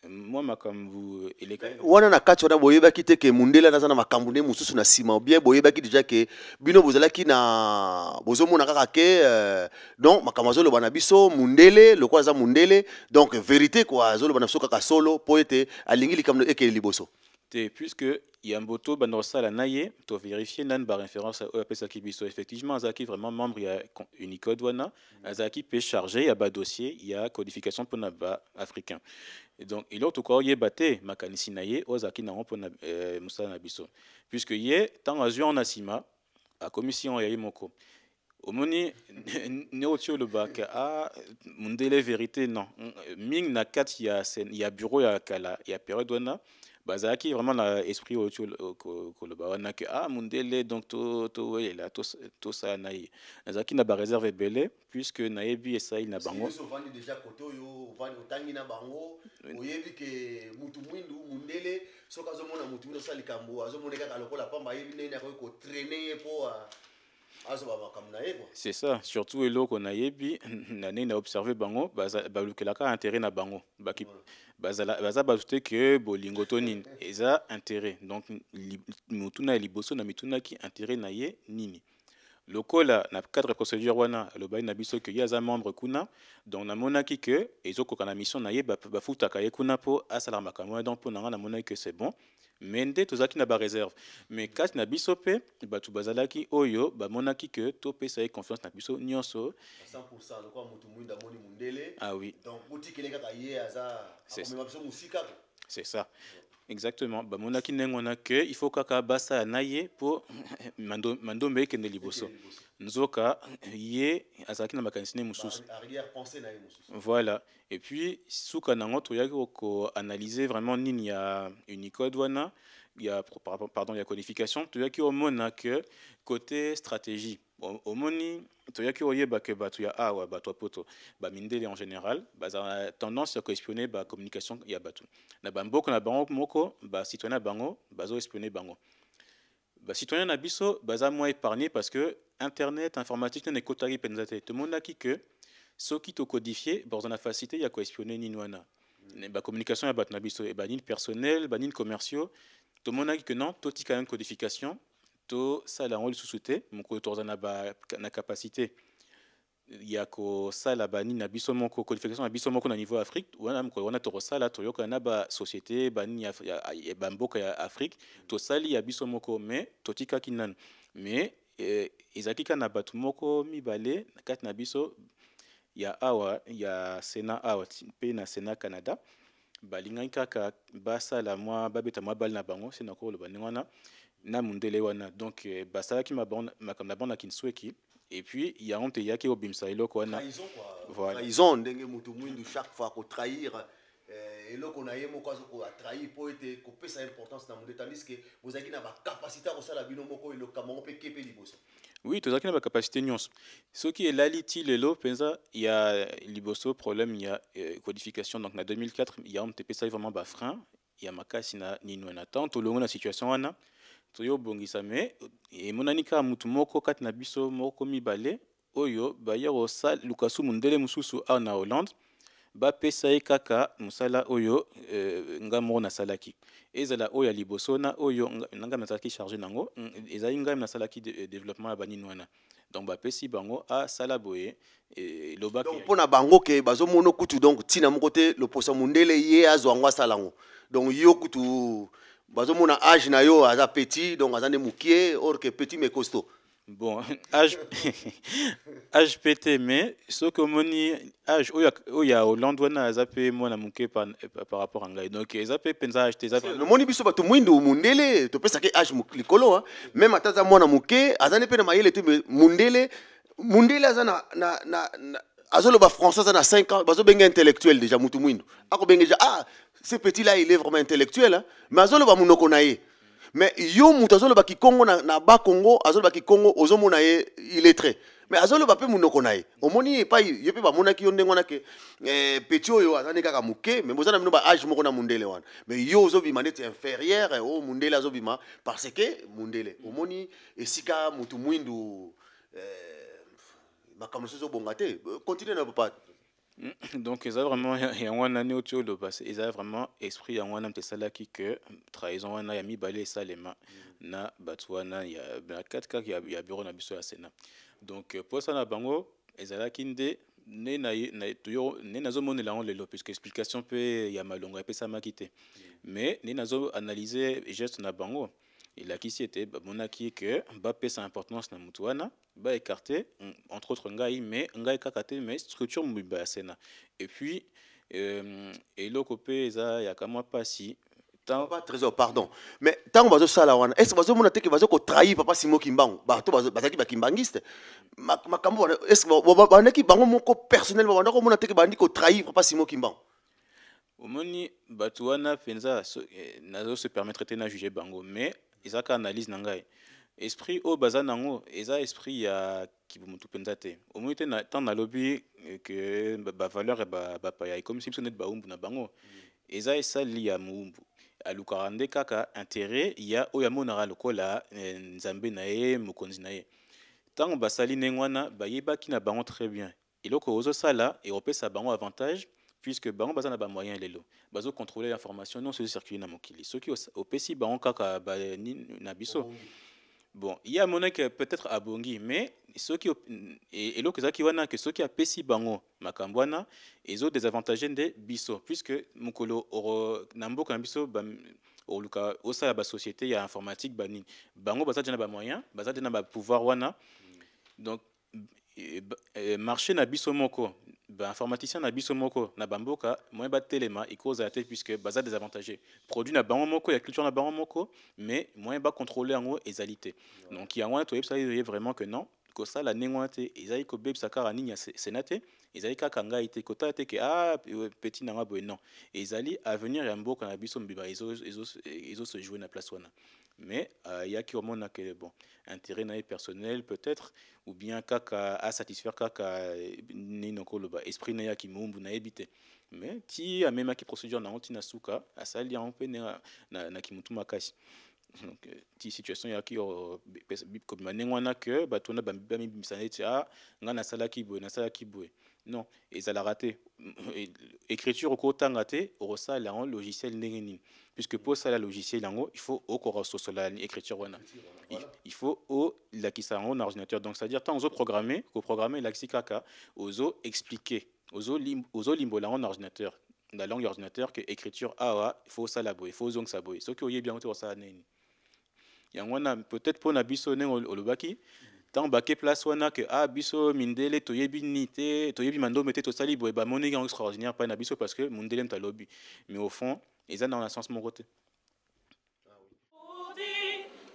moi makambu eleka
wana na kati wana boyeba kite ke mundela nazana makambu ne mususu na sima bien boyeba ki déjà ke bino bozalaki na bozomona kaka ke donc makambu zolo bana biso mundele lokwa za mundele donc vérité quoi zolo bana biso kaka solo po ete alingi likambo eke liboso
te puisque yamboto banosala naye to vérifier nan ba référence à pesa kibiso effectivement azaki vraiment membre ya Unicode wana azaki peut charger ya ba dossier ya codification pour na ba africain. Et donc il autre quoi yebate makanisi naye ozaki na pour na musala na biso puisque ye tant azio en asima a commission ya imoko omoni neotio le bac a mundele vérité non ming na kat ya bureau ya kala ya période wana bazaki vraiment la esprit autour que le bawana que ah mundele donc to là to ça naï azaki na ba réserve belé puisque naebi et ça il na bango
so vandi déjà koto yo vandi otangi na bango oyebi ke mutu mwindu mundele so kazo mona mutu mwindu sali kambo azo moneka ka lokola pamba yebi nene ko traîner po
c'est ça surtout elo qu'on a yebi nane na observé bango balukelaka intérêt na bango baki baza bajouter que bolingo tonine eza intérêt donc mutuna liboso na mituna ki intérêt na ye nini lokola na cadre procédure wana alobai na biso ke ye aza membre kuna donc namonaki ke ezokoka na mission na ye bafutaka ye kuna mpo asala makambo wana donc mpo na nga namonaki ke c'est bon mais nde tozalaki na baréserve mais kati na biso mpe bato bazalaki oyo bamonaki ke topesa ye confiance na biso nyonso
100% lokwa mutu mwinda moni mundele.
Ah oui,
Donc utikele kaka ye aza akomema biso musika.
c'est ça. Exactement. Bamonaki ndenge wana ke il faut kaka basa na ye mpo mandombe ekende liboso. Nzoka ye azalaki na makanisi ne mosusu.
Arrière pensée na ye mosusu.
Voilà. Et puis suka nango toyaki ko analyser vraiment nini ya Unicode wana, il y a pardon, il y a codification, toyaki omona que côté stratégie omoni toyaki oyeba ke bato ya awa bato poto bamindele en général baza tendance ya koespionner ba communication ya bato na bamboka na bango moko citoyen na bango bazo espionner bango citoyen na biso baza moins épargné parce que internet informatique ne ekotaki mpenza te tomonaki ke soki tocodifié baza na facilité ya koespionner nini wana communication ya bato na biso banini personnel banini commerciaux tomonaki que non totika une codification to sala yango lisusu te mokolo toza na capacité ya kosala banini na biso moko codification na biso moko na niveau Afrique wana mokolo wana tokosala toyoka na basociété banini ya bamboka ya Afrique tosali ya biso moko mais totikaki nanu mais ezalaki kaka na bato moko mibale na kati na biso ya awa ya Sénat awa mpe na Sénat Canada balingaki kaka basala mwa babeta mwa bale na bango se nakoloba ndenge wana na mundele wana donc basalaki makambo na bango na kinsweki et puis yango te yaki obimisa eloko wana
voilà trahison ndenge mutu mwindu chaque fois ko trahir eloko na ye moko azoko atrahir po ete kopesa importance na munde tandis que vous avez na ba capacité ko sala bino moko eloko mongo pe kepe liboso.
Oui, tozalaki na bacapacité nyonso soki elali ti lelo mpenza ya liboso problème ya codification donc na 2004 ya mtepesaki vraiment bafrein ya makasi na nini wana tant tolongo na situation wana toyobongisa me emonani kaka mutu moko kati na biso moko mibale oyo baye kosala lukasu mundele mosusu awa na Hollande bapesa ye kaka mosala oyo nga moko nasalaki ezala oyo ya liboso na oyo nanga nazalaki chargé nango ezali ngai nasalaki développement ya banini wana donc bapesi bango asala boye lobaki
donc mpona bango ke bazomona kutu donc ntina moko te loposa mundele ye azwa yango asala yango donc yo kutu bazomona âge na yo aza petit donc aza nde mokie or que petit mais costaud.
Bon, âge pété, mais ce que moni âge où il y a Hollande wana azape moi na muke par rapport à ngai donc azape penza âge tes
le moni biso bato mwindu mundele to pesa ke âge likolo hein même ataza mwana muke azane pe na mayele te mundele azana na azolo ba français azana 5 ans bazo benga intellectuel déjà mutu mwindu ako benga déjà ce petit là il est vraiment intellectuel hein mais azolo ba munoko na ye. Mais yo mutu azoloba ki Congo na ba Congo azoloba ki Congo ozomona ye il est très mais azoloba pe munoko na ye omoni pa ye pe ba monaki yo ndengo na ke petit oyo azane kaka muke mais bozana bino ba âge moko na mundele wana mais yo ozobima neti inférieur o mundele azobima parce que mundele omoni esika mutu mwindu makambo sozo bonga te continue na papa.
Donc ils ont vraiment yangwana ne otio parce ils ont vraiment esprit yangwana mtesalaki que trahison wana ya mibale salema na batwana ya 4 cas ya bureau na biso ya Sénat donc pour ça na bango ezalaki nde ne na tuyo ne nazo monela on lelo puisque explication peut ya malonga pe ça makite mais ne nazo analyser geste na bango il a qui c'était monaki que ba pesa importance na mutu wana ba écarté entre autres ngai mais ngai kakate mais structure mbiba Sénat et puis eloko pe eza ya kamwa pasi
pas trésor pardon mais tango bazo sala wana est-ce bazo mona te ke bazo ko trahir papa Simon Kimbangu ba to bazaki ba kimbangiste makambo wana est-ce ba neki bango moko personnel ba ndako mona te ke bandi ko trahir papa Simon Kimbangu
omoni batu wana penza nazo se permettre te na juger bango mais ezaka analyse nangai esprit o bazanango eza esprit ya kibumutu penza te omoni te na tant na lobby que ba valeur ba pa comme si net ba umbu na bango eza esali ya muumbu alukarande kaka intérêt ya oya monara lokola nzambe na ye mokonzi na ye tant basali nengwana bayebaki na bango très bien eloko ozo sala et opesa bango avantage puisque bango bazana ba moyen lelo bazo contrôler l'information non se circuler na mokili soki opesi bango kaka ba na biso Bon, il y a mon peut-être à Bongi, mais ceux qui et l'autre qui wana que ceux qui a pesi bango makambwana et autres désavantagés de biso puisque mukolo oro nambo kan biso au luka au sein de la société il y a informatique bani bango basa na ba moyen basa na ba pouvoir wana donc marché na biso moko ba informaticien na biso moko na bamboka moyen ba telema et cause à puisque basa désavantagé produit na bango moko ya culture na bango moko mais moyen ba contrôler en haut exalité donc il y a un to ça vraiment que non que ça la nengoate ezali ko beb sakara ninya sénaté ezali kaka ngai te kota te que ah petit nanga boy non ezali avenir ya mboka na biso mbiba ezo se jouer na place wana mais il y a qui remonte que bon intérêt na personnel peut-être ou bien kaka à satisfaire kaka ni noko loba esprit na ya ki mumbu na ebité mais ti a même qui procédure na ontina suka asali en pe na kimutu makasi donc ti situation ya ki comme manengwana que batona bambi misane ti ah ngana sala ki boy na sala ki boy non et ça l'a raté écriture au tanga te rosa la en logiciel ndengeni puisque pour ça la logiciel yango il faut au corso sur la écriture wana il faut au la qui ça en ordinateur donc c'est à dire tant aux programmer ko programmer la kaka aux expliquer aux limbo la en ordinateur la langue ordinateur que écriture awa il faut ça la boy il faut zong ça boy ce qui oye bien autour ça neni yango na peut-être pour na biso ne olobaki tant baké place wana que ah biso mindele toyebi nité toyebi mando mete to sali boy ba moni extraordinaire pas na biso parce que mindele mta lobby mais au fond ils ont dans le sens mon côté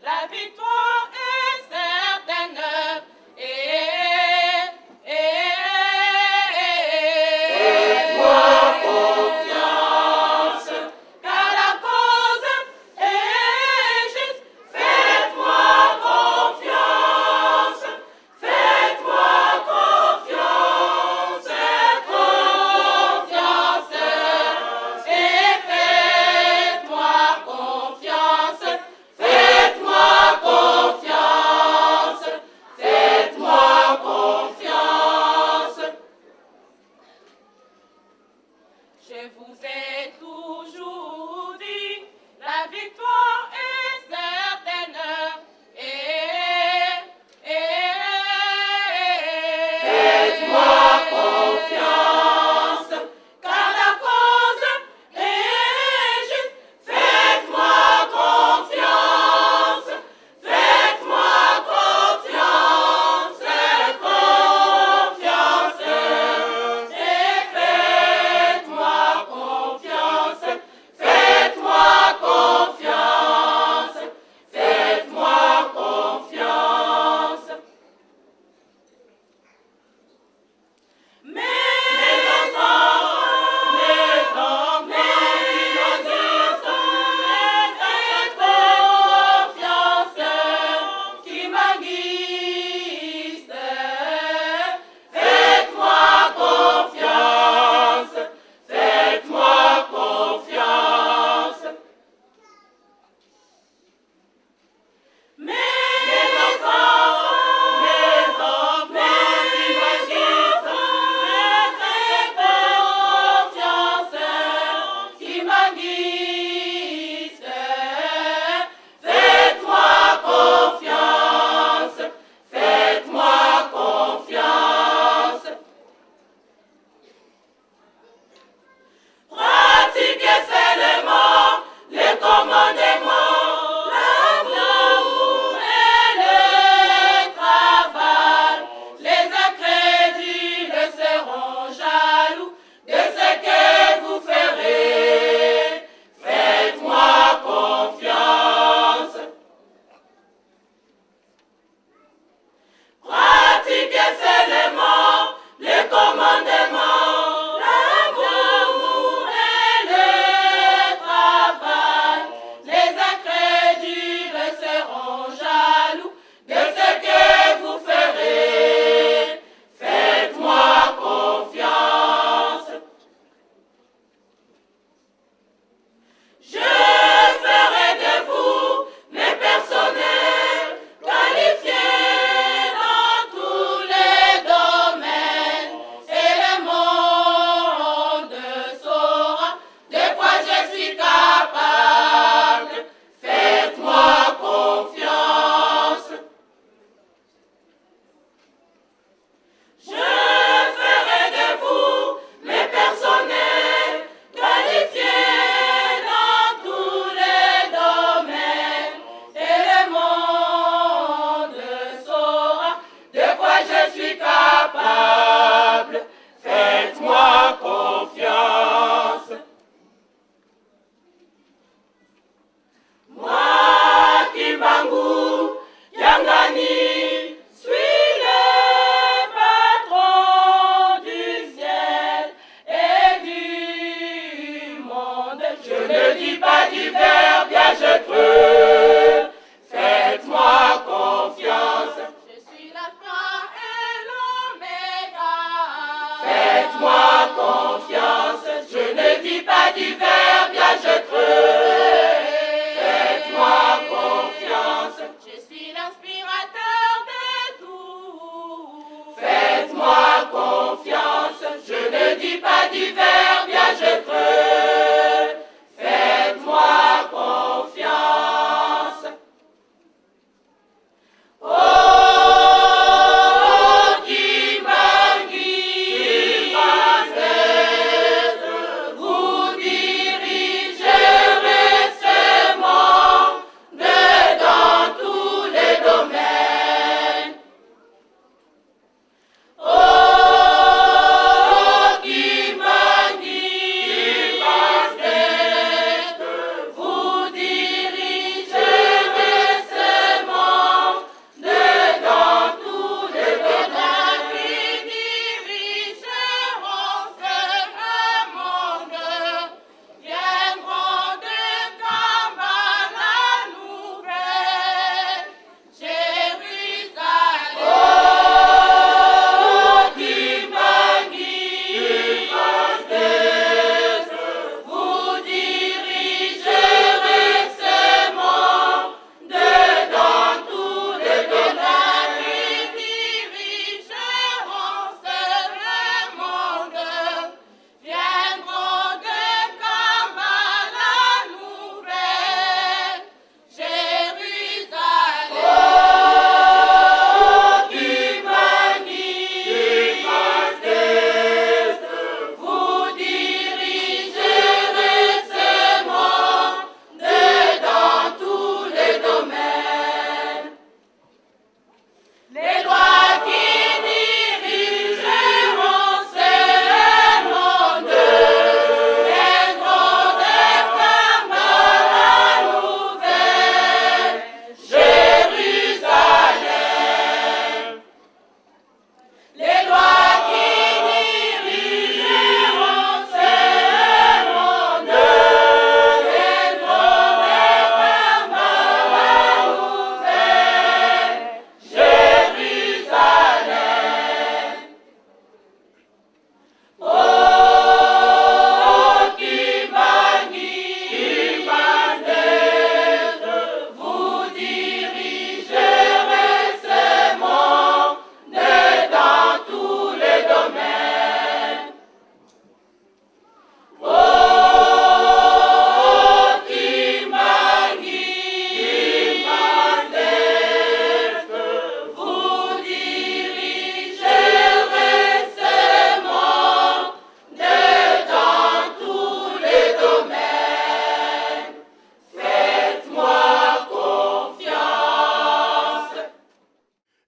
la victoire est certaine
Faites-moi confiance.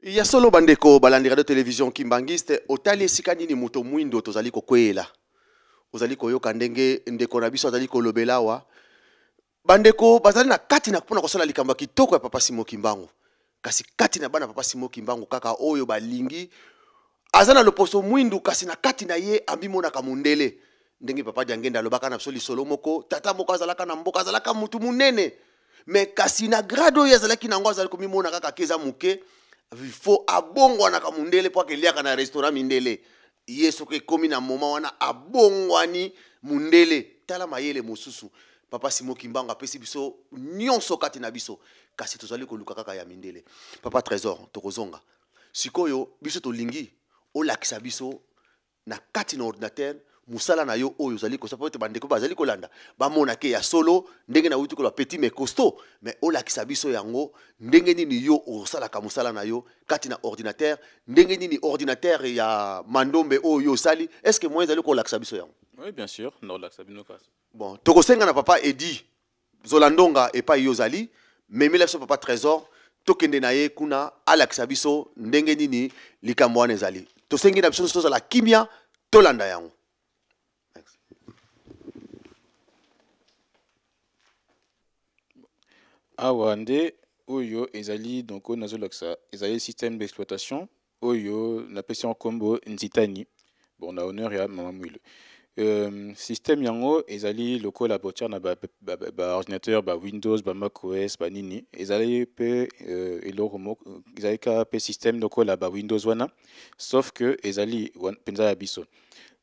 ya solo bandeko balandi radio télévision kimbangiste otali esika nini moto mwindo tozali kokwela ozali koyoka ndenge ndeko na biso azali kolobela wa bandeko bazali na kati na mpona kosala likambo ya kitoko ya papa Simon Kimbangu kasi kati na bana papa Simon Kimbangu kaka oyo balingi azana loposo mwindu kasi na kati na ye ambimonaka mundele ndenge papa Diangenda alobaka na biso lisolo moko tata moko azalaka na mboka azalaka mutu munene me kasi na grado oyo azalaki nango azali komimona kaka keza muke faut abongwanaka mundele po akeliaka na restaurant mindele ye soki ekomi na moma wana abongwani mundele tala mayele mosusu papa Simon Kimbangu apesi biso nyonso kati na biso kasi tozali koluka kaka ya mindele papa Trésor tokozonga sikoyo biso tolingi olakisa biso na kati na ordinateur musala na yo oyo zali ko sapote bandeko bazali kolanda bamona ke ya solo ndenge na wuti ko petit mais costaud mais olakisa biso yango ndenge nini yo osala ka musala na yo kati na ordinateur ndenge nini ordinateur ya mandombe oyo sali est-ce que moi zali ko olakisa biso yango?
Oui, bien sûr, non là ça bino pas.
Bon tokosenga na papa Edi Zolandonga et pas Yozali mais biso papa Trésor tokende na ye kuna alakisa biso ndenge nini likambo wana ezali tosengi na biso so la kimia tolanda yango.
Awande oyo ezali donc on azolakisa ezali système d'exploitation oyo na pesi en combo nzitani bon na honneur ya mama mwilo système yango ezali lokola botia na ba ordinateur ba Windows ba Mac OS ba nini ezali pe eloko moko ezali ka pe système lokola ba Windows wana sauf que ezali penza ya biso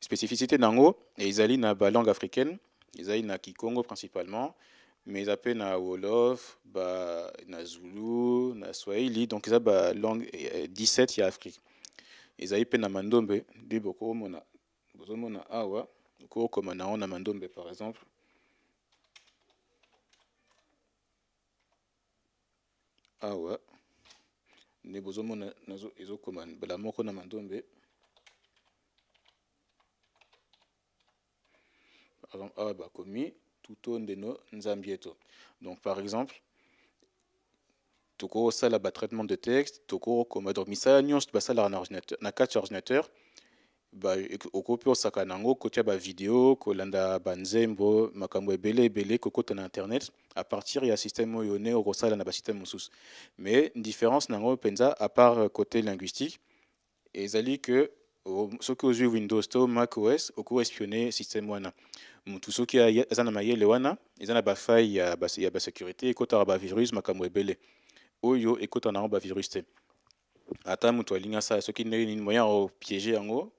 spécificité nango ezali na ba langue africaine ezali na Kikongo principalement mais après na Wolof ba na Zulu na Swahili donc ça ba langue 17 ya Afrique ezali pe na mandombe ndi boko mona bozomona awa ko comme na mandombe par exemple awa ne bozomona nazo ezokoma bala moko na mandombe par exemple awa bakomi tout ndeno nzambieto donc par exemple toko sala ba traitement de texte toko comme donc misala nyonso basala na ordinateur na kati ordinateur ba okopi osaka nango kotia ba vidéo kolanda banzembo makambo ebele kokota na internet à partir ya système oyo ne okosala na ba système mosusu mais différence nango penza à part côté linguistique ezali que soki ozwi Windows to Mac OS oko espionner système wana mutu soki azana mayele wana ezana ba faille ya ba sécurité ekota ba virus makambo ebele oyo ekota na ba virus te ata mutu alinga sa soki ndeni moyen o piéger yango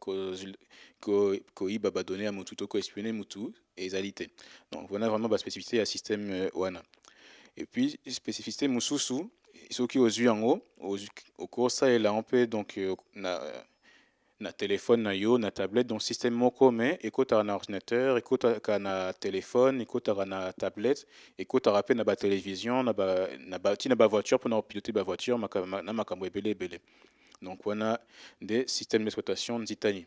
ko iba ba donner à mutu to ko espionner mutu ezali te donc voilà vraiment ba spécificité ya système wana et puis spécificité mususu soki ozwi yango okosa ela on peut donc na téléphone na yo na tablette donc système moko mais ekota na ordinateur ekota na téléphone ekota na tablette ekota rappel na ba télévision na ba voiture pour na piloter ba voiture na makambo ebele donc on a des systèmes d'exploitation nzitani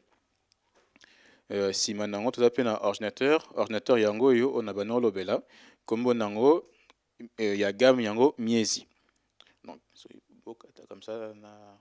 si manango to appelle na ordinateur yango yo on a bana lobela kombo nango ya gamme yango miezi donc so bokata comme ça na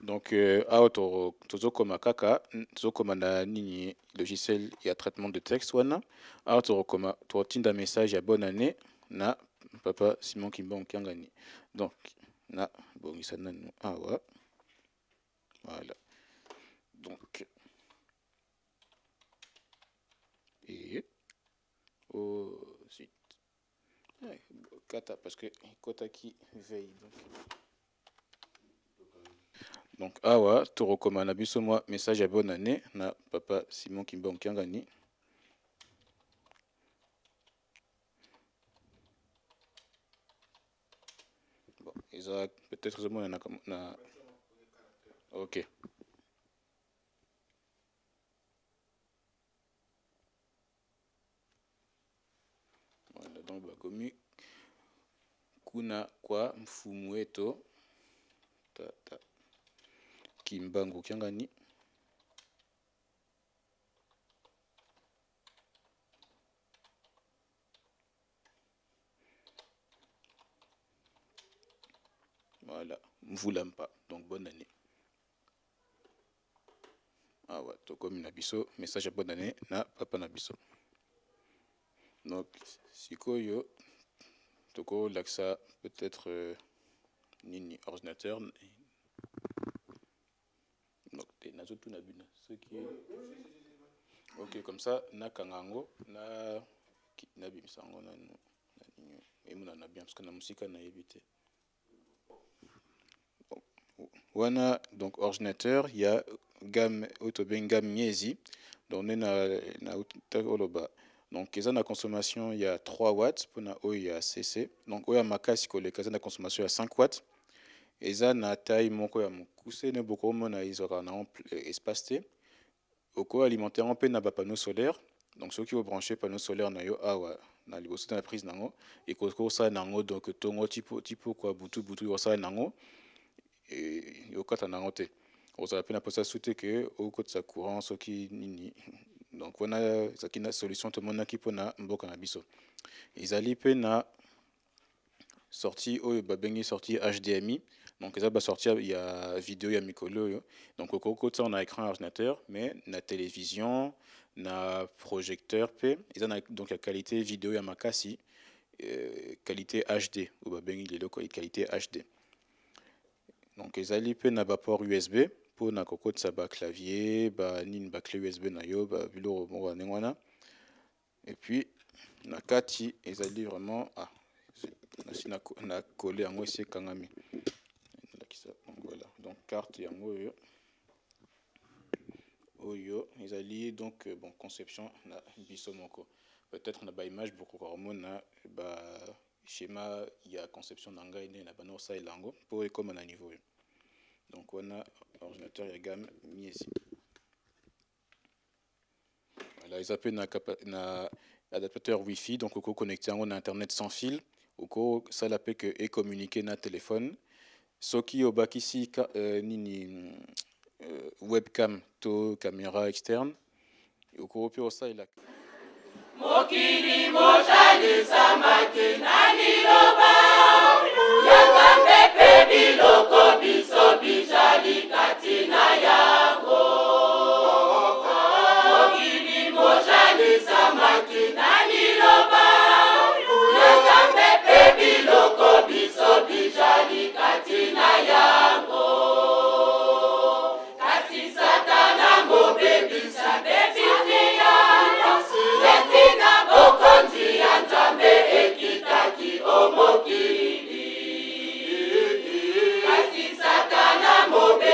donc auto tozokoma kaka tozokoma na nini logiciel ya traitement de texte wana auto koma totinda message ya bonne année na papa Simon Kimbangu Kiangani donc na bongisa nanu awa voilà donc et au site kata parce que kota qui veille donc awa to recommande biso moi message à bonne année na papa Simon Kimbangu Kiangani bon ils peut-être na OK voilà donc bakomi kuna kwa mfumu wetu tata Kimbangu Kiangani Mvulampa. Donc bonne année. Ah ouais, Tokomi Nabiso, message à bonne année na Papa Nabiso. Donc, Sikoyo, Toko Laksa, peut-être Nini ordinateur. Donc, Nazo tout Nabuna. Ce qui est. Ok, comme ça, na Kangango, na Nabimsango, na Mouna bien, parce que la musique n'a évité. Wana, donc ordinateur, il y a gamme autoben gamme Miezi, donc on a oloba. Donc ils ont la consommation il y a 3 watts pour na il y a CC. Donc il y a makasi ko les la consommation il y a 5 watts. Et ça na taille moko ya mukuse ne beaucoup mona izora na espace T. Au co alimentaire on peut na ba panneau solaire. Donc ceux qui ont branché panneau solaire na yo awa na liboso na prise nango et ko ça nango donc tongo tipo quoi butu yo ça nango et yo kata nango te. On a peine à penser souhaiter que au côté de sa courant ce qui nini. Donc on a ça qui na solution tout le monde qui peut na mboka na biso. Ils allaient peine à sorti babengi sorti HDMI. Donc ça va sortir il y a vidéo il y a micro. Donc au côté ça on a écran ordinateur mais na télévision na projecteur p ils ont donc la qualité vidéo ya makasi qualité HD ou babengi les locaux qualité HD. Donc ils allaient peine à port USB pour na cocotte ça ba clavier ba nin ba clé USB na yo ba bilo bon ngwana et puis na kati ils allaient vraiment na collé en aussi kangami donc voilà donc carte yango oyo ils allaient donc bon conception na biso moko peut-être na ba image beaucoup hormone ba schéma il y a conception nanga ine na bano ça elango pour comme na niveau. Donc on a ordinateur et gamme Miezi. Voilà, ils appellent na adaptateur Wi-Fi, donc on connecté à internet sans fil, on ça l'appelle que et communiquer na téléphone. Ce qui au bac ici nini webcam to caméra externe. Au coopéro ça il a.
Mokili mojali samaki na liloba yakambe biloko biso bijali katina yango. Mokili mojali samaki na liloba yakambe biloko biso bijali katina yango. Kasi satana mobebisa bebisia Letina bokonzi ya Nzambe ekitaki omokili. Kasi satana mobe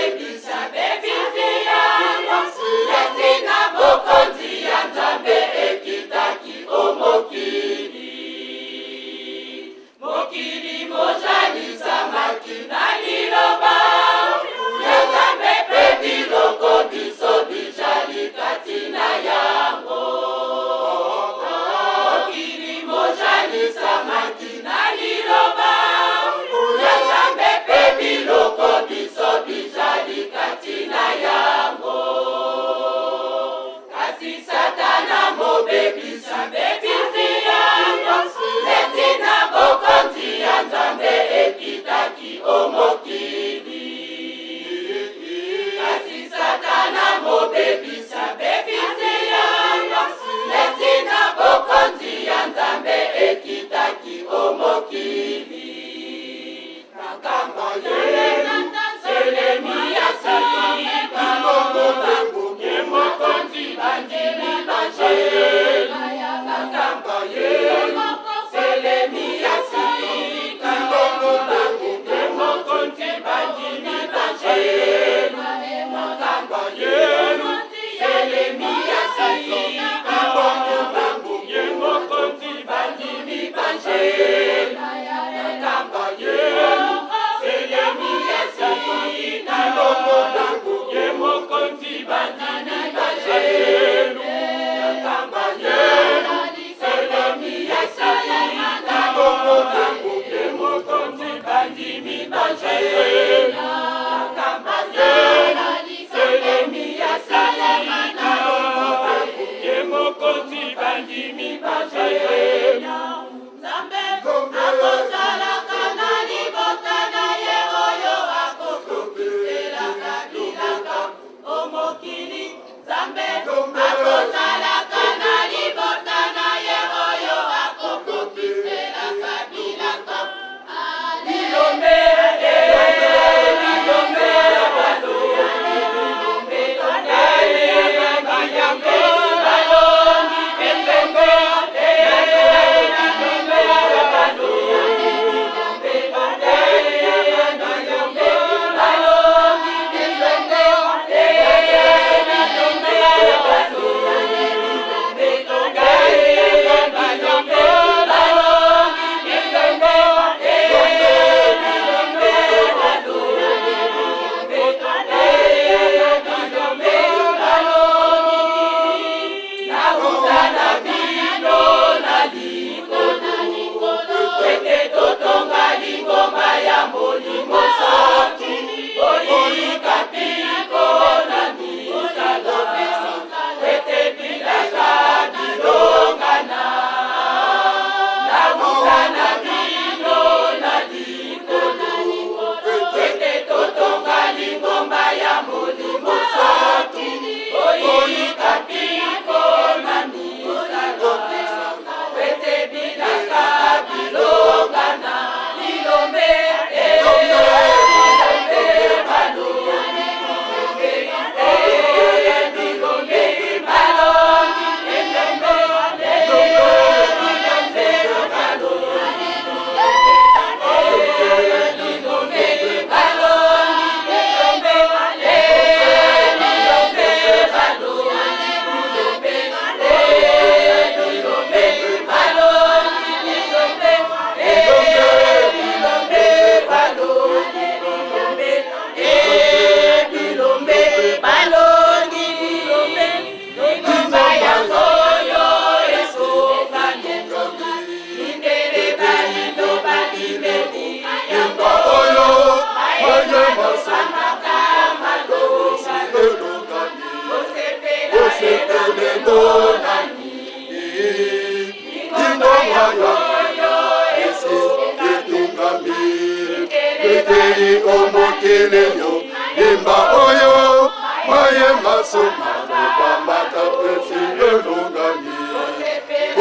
maye masoma bamata pesi elongani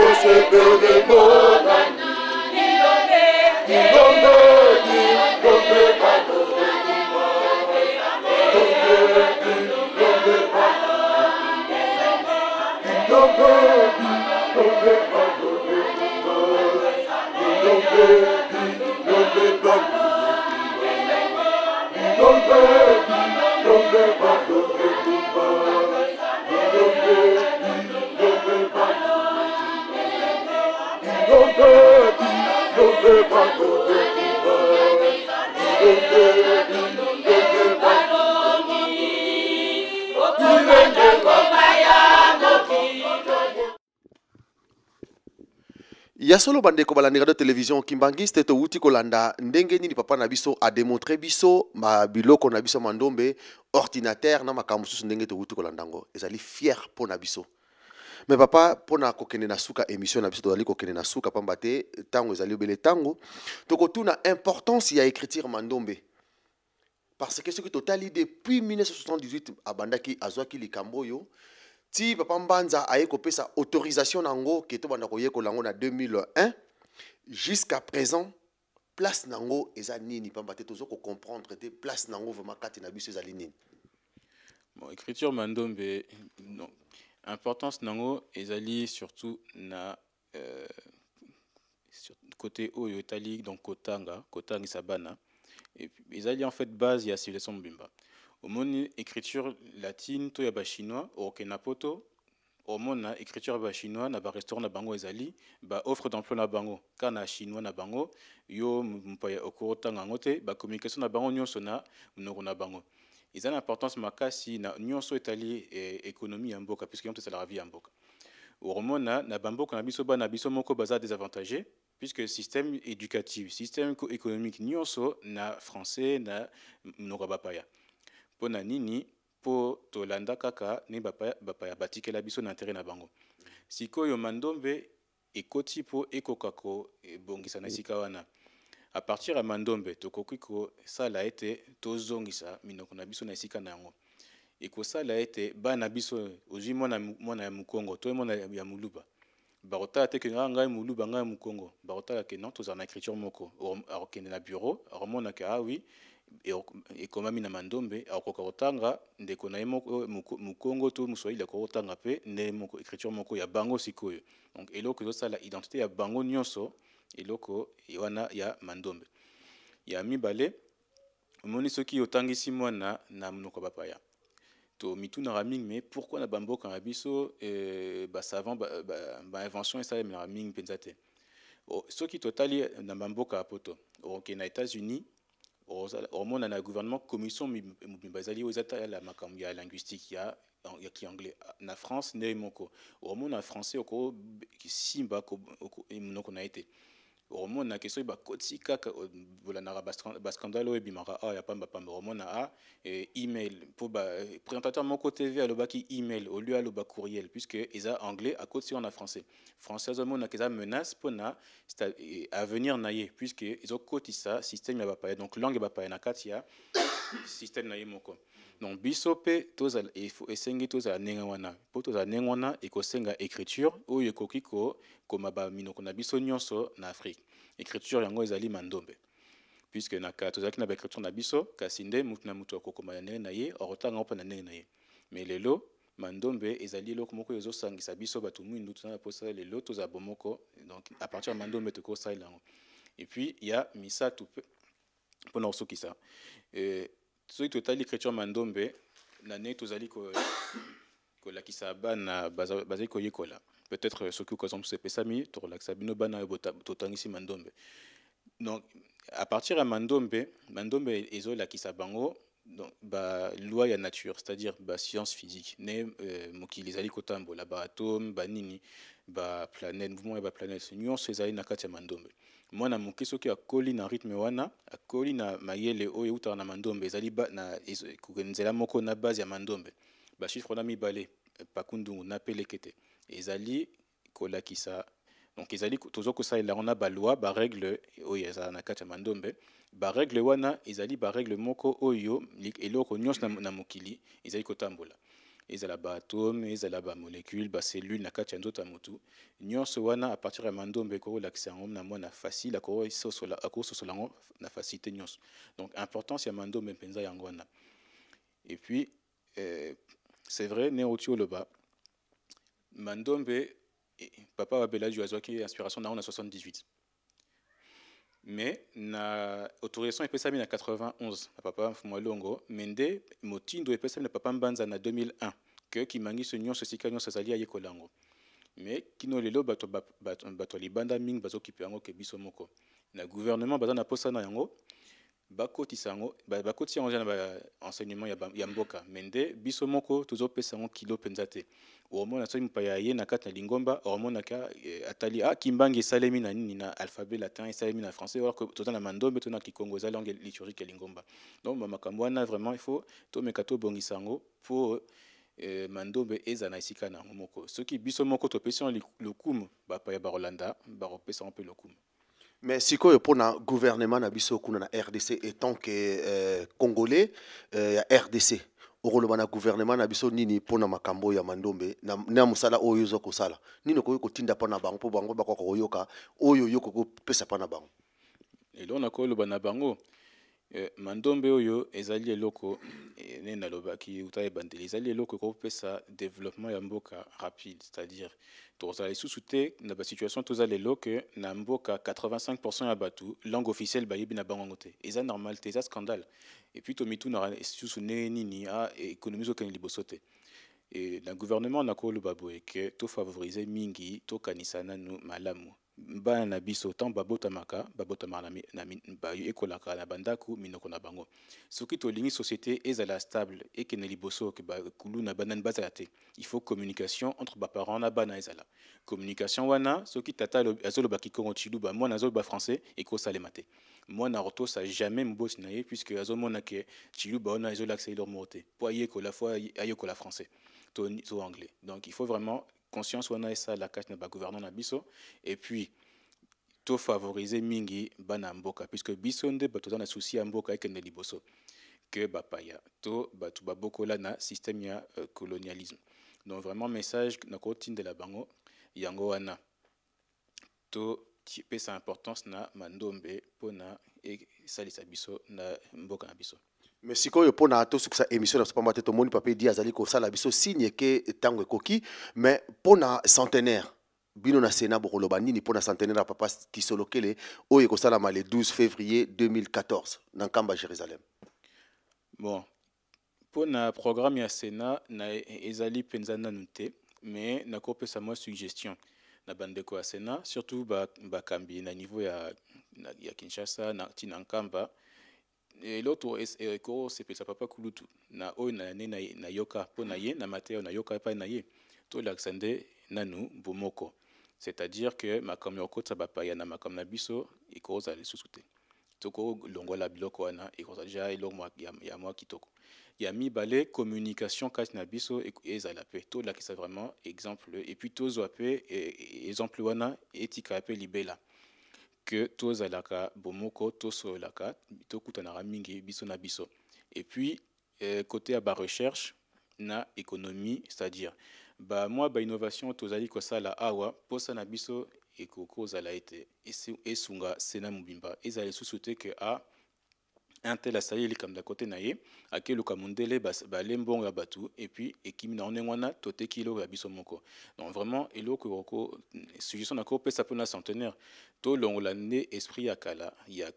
osepele bonani ilombe bado
ya solo bandeko balandira de télévision kimbangiste to wuti kolanda ndenge nini papa na biso a démontré biso ma biloko na biso mandombe ordinateur na makambo susu ndenge to wuti kolandango ezali fier po na biso. Mais papa pona kokende na suka émission na biso to ali kokende na suka pamba te tango ezali obele tango to kotuna importance ya écriture mandombe. Parce que ce que totali depuis 1978 abandaki azwaki likambo yo ti papa Mbanza aye kopesa autorisation nango ke to banda koyeko lango na 2001 jusqu'à présent place nango eza nini pamba te tozo ko comprendre te place nango vraiment kati na biso ezali nini.
Bon, écriture mandombe non. Importance nango ezali surtout na côté oyo etali donc kotanga sabana et ezali en fait base ya civilisation mbimba. Au moni écriture latine to ya ba chinois au kenapoto au mona écriture ba chinois na ba restaurant na bango ezali ba offre d'emploi na bango kana chinois na bango yo mpaya okotanga ngote ba communication na bango nyonso na mnoko na bango. Ils ont l'importance makasi na nyonso etali économie ya mboka puisque yonto c'est la vie ya mboka. Hormona na bamboka na biso ba na biso moko baza désavantagé puisque système éducatif, système économique nyonso na français na mnoko bapaya. Pona nini po tolanda kaka ni bapaya batikela biso na intérêt na bango. Sikoyo mandombe ekoti po ekokako bongisa na sika wana. À partir à mandombe tokoki ko sala ete tozongisa minoko na biso na esika na yango eko sala ete bana biso ozwi mwana ya mukongo to mwana ya muluba barota te ke ngai muluba ngai mukongo barota ke non tozana écriture moko akokende na bureau akomona ke ah oui ekomami na mandombe akokotanga ndeko na ye moko mukongo to muswahili akokotanga pe ne moko écriture moko ya bango sikoyo donc eloko ezosala identité ya bango nyonso eloko wana ya mandombe ya mibale omoni soki otangisi mwana na munoko bapaya to mituna raming mais pourquoi na bamboka na biso ba savant ba invention ça mais raming penzate soki totali na bamboka poto ok na États-Unis omona na gouvernement commission mibazali ozata la makambo ya linguistique ya ki anglais na France ne moko omona français oko simba ko munoko na été romona keso ba koti kaka bolana ba scandale ebimaka ya pamba romona email pour ba présentateur moko TV alobaki email au lieu aloba courriel puisque eza anglais à côté on a français romona keza menace pona avenir naie puisque izo koti ça système ya ba donc langue ba pa na katia système naie moko donc bisope toza esengi toza nenga wana po toza nenga wana ekosenga écriture oyo ekokiko koma ba minoko na biso nyonso na Afrique écriture yango ezali mandombe puisque na ka tozaki na ba écriture na biso kasi nde mutu na mutu akokoma na nenga na ye orotanga opa na nenga na ye mais lelo mandombe ezali eloko moko ezosangisa biso bato mwindu tozana posa lelo toza bomoko donc à partir de mandombe tokosala yango et puis il y a misatu pona osokisa soki totali écriture mandombe na ne tozali kolakisa bana bazali koyekola peut-être soki okozomba sepesami tolakisa bino bana totangisi mandombe donc à partir ya mandombe ezolakisa bango donc ba loi ya nature c'est-à-dire ba science physique ne mokili ezali kotambola ba atome ba nini ba planète mouvement ya ba planète nyonso ezali na kati ya mandombe mwana moke soki akoli na rythme wana akoli na mayele oyo utaka na mandombe ezali na nzela moko na base ya mandombe ba chiffre na mibale pakundungu na pelekete ezali kolakisa Donc ezali tozokosalela on a ba loi ba règle oyo ezala na kati ya mandombe ba règle wana ezali ba règle moko oyo eloko nyonso na mokili ezali kotambola ezala ba atome ezala ba molécule ba cellule na kati ya nzoto ya mutu nyonso wana à partir ya mandombe kolakisa yango na mwana facile akososola yango na facilité nyonso. Donc importance ya mandombe mpenza yango wana. Et puis c'est vrai ne oti oloba mandombe papa wabela ju azwaki inspiration na 78 mais na autorisation epesami na 91 na papa Mfumwa Longo mende motindo epesami na papa Mbanza na 2001 que kimangiso nyonso sika nyonso azali ayekola yango mais kino lelo bato libanda mingi bazokipe yango ke biso moko na gouvernement baza na posa na yango bakotisa yango bakotisa yango na enseignement ya mboka mende biso moko tozopesa yango kilo penza te omona soki mpaya ye na kati na lingomba omonaka atali kimbangi esalemi na nini na alphabet latin esalemi na français alors que toza na mandombe to na kikongo eza langue liturgique ya lingomba. Donc makambo wana vraiment il faut tomeka tobongisa yango pour mandombe eza na esika na yango moko soki biso moko topesi yango lokumu bapaya barolanda baropesa yango mpe lokumu.
Mais sikoyo pona gouvernement na biso kuna na RDC étant que congolais ya RDC okoloba na gouvernement na biso nini pona makambo ya mandombe na musala oyo uzo kosala nini koyo kotinda pona bango po bango bakoko koyoka oyo yoko kopesa pana bango
elo na koloba na bango mandombe oyo ezali eloko ne nalobaki utaye bandeli ezali eloko kopesa développement ya mboka rapide, c'est-à-dire tozala lisusu te na ba situation tozala lelo que na mboka 85% ya batu langue officielle bayebi na bango te eza normal te eza scandale et puis tomitu na lisusu ne nini économie zokani liboso te et na gouvernement na koloba boye que to favoriser mingi to kanisa nanu malamu bana na biso tant babotamaka na ekolaka na bandaku minoko na bango soki tolingi société ezala stable ekene liboso ke bakulu na banani bazala te il faut communication entre baparents na bana ezala communication wana soki tata azoloba kikongo chiluba mwana azoloba français ekosalema te mwana rotosa jamais mbosi na ye puisque azomona ke chiluba wana ezolakisa ilor mote po ayekola fois ayekola français to anglais. Donc il faut vraiment conscience wana esa la cache na ba gouvernement na biso et puis to favoriser mingi bana mboka puisque biso nde bato za na souci ya mboka ekende liboso que bapaya to batu babokola na système ya colonialisme. Donc vraiment message na kotinde la bango yango wana to pesa importance na mandombe pona e salisa biso na mboka na biso.
Mais sikoyo pona to sukisa émission na sopamba te to moni pape di azali ko sala biso signe ke tango ekoki mais pona centenaire bino na Sénat bokoloba nini pona centenaire papa Kisolokele oyo ko sala le 12 février 2014 na Kamba Jérusalem.
Bon pona programme ya Sénat na ezali penza nanu te mais na kopesa moi suggestion na bandeko ya Sénat surtout bakambi na niveau ya Kinshasa na Nkamba. Et l'autre c'est pesa papa kulutu na oyo na yoka pona ye na mateo na yoka pa na ye to l'accende nanu bomoko, c'est-à-dire que makam yokota bapa ya na makam na biso ikoza lisusu te toko longola biloko wana ikoza ja iloko ya mwa kitoko ya mibale communication kati na biso ezala pe to lakisa vraiment exemple et puis tozo pe exemple wana etika pe libela que tozalaka bomoko tosolaka tokutanaka mingi biso na biso et puis côté à ba recherche na économie, c'est-à-dire moi innovation tozali kosala awa posa na biso ekokozala ete esunga sena mubimba ezali susute que un tel asali comme d'un côté naie à quel cas mondele balembon ya batu et puis ekimi na onengwana tote kilo ya biso moko. Donc vraiment eloko roko suggestion na ko pesa pona centenaire to longola ne esprit ya kala ya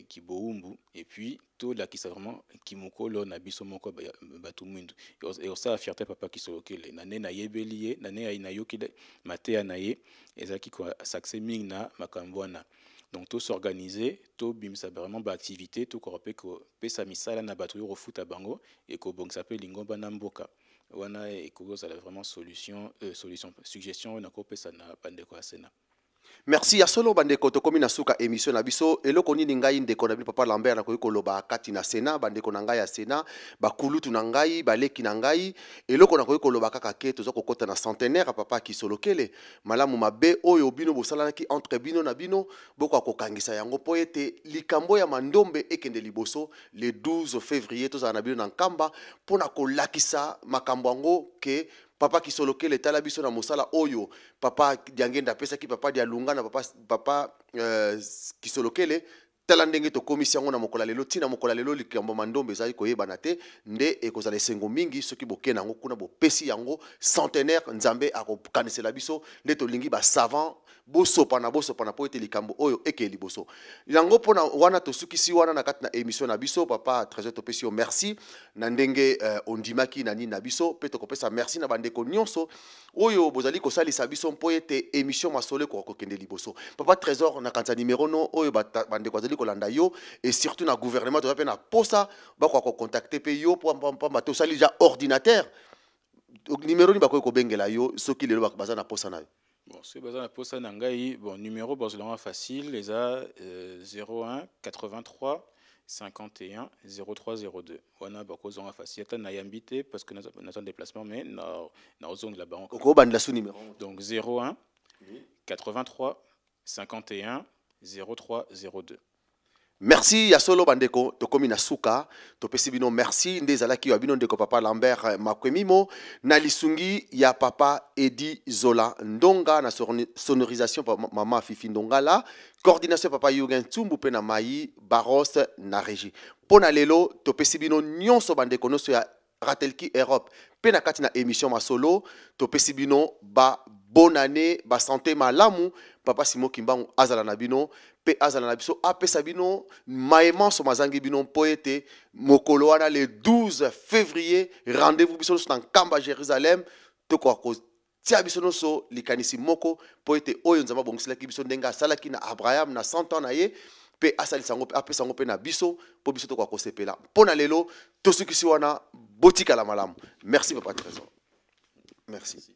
kiboumbu et puis to la qui c'est vraiment kimokolo na biso moko batu mwindu et ça fierté papa Kisolokele na ne na yebelie na ne na yokide matea na ye ezaki ko succès ming na makambwana. Donc tout s'organiser, tout bimsa vraiment ba activité, tout corrupé que pesa misala na batu yo foot à bango et que bon s'appelle lingomba namboka. Wana et que ça vraiment solution suggestion na ko pesa na bande ko asena.
Merci ya solo bandeko tokomi na suka émission na biso eloko nini ngai ndeko na bino papa Lambert na koyiko loba kati na Sénat bandeko na ngai ya Sénat bakulutu na ngai baleki na ngai eloko na koyiko loba kaka ke tozo kokota na centenaire ya papa Kisolokele malamu mabe oyo bino bosalanaki entre bino na bino boko akokangisa yango po ete likambo ya mandombe ekende liboso le 12 février tozala na bino na nkamba pona kolakisa makambo yango ke papa Kisolokele tala biso na mosala oyo papa diangenda pesa ki papa dialunga na papa Kisolokele tala ndenge to komisi yango na mokola lelo tina mokola lelo likambo mandombe ezali koyebana te nde ekozala esengo mingi soki bokena yango kuna bopesi yango centenaire nzambe akokanisela biso nde tolingi ba savant bosopana po ete likambo oyo eke liboso yango pona wana tosukisi wana na kati na émission na biso papa trésor topesi yo merci na ndenge ondimaki na nini na biso pe tokopesa merci na bandeko nyonso oyo bozali kosalisa biso mpo ete émission masolo kokokende liboso papa trésor na kanza numéro no oyo bandeko azali kolanda yo et surtout na gouvernement to pe na posa bako contacter pe yo pa to sali ja ordinateur numéro ni bako ko bengela yo soki lelo baza na posa na yo.
Bon, c'est basé pour ça nangai bon numéro basement facile les a 01 83 51 0302 wana bakozo en facile ta na yambité parce que nous en déplacement mais na ozong la banque
ko banda sous numéro
donc 01 83 51 0302.
Merci ya solo bandeko tokomi na suka topesi bino merci ndezalaki ya bino ndeko papa Lambert Makwemimo na lisungi ya papa Edi Zola Ndonga na sonorisation pa mama Fifi Ndonga la coordination papa Yugen Tumbu pe na Mai Baros na régie pona lelo topesi bino nyonso bandeko noso ya Ratelki Europe pe na kati na émission masolo topesi bino ba bonne année ba santé malamu papa Simo Kimbangu azala na bino pe azala na biso apesa bino maema so mazangi bino poete mokolo wana le 12 février rendez-vous biso na Nkamba Jérusalem toko ko tia biso so likanisi moko poete oyo nzamba bongisela ki biso ndenga salaki na Abraham na 100 ans na ye pe asali sango pe apesa sango pe na biso po biso toko ko sepela pona lelo tosukisi wana botika la malamu merci papa trésor merci.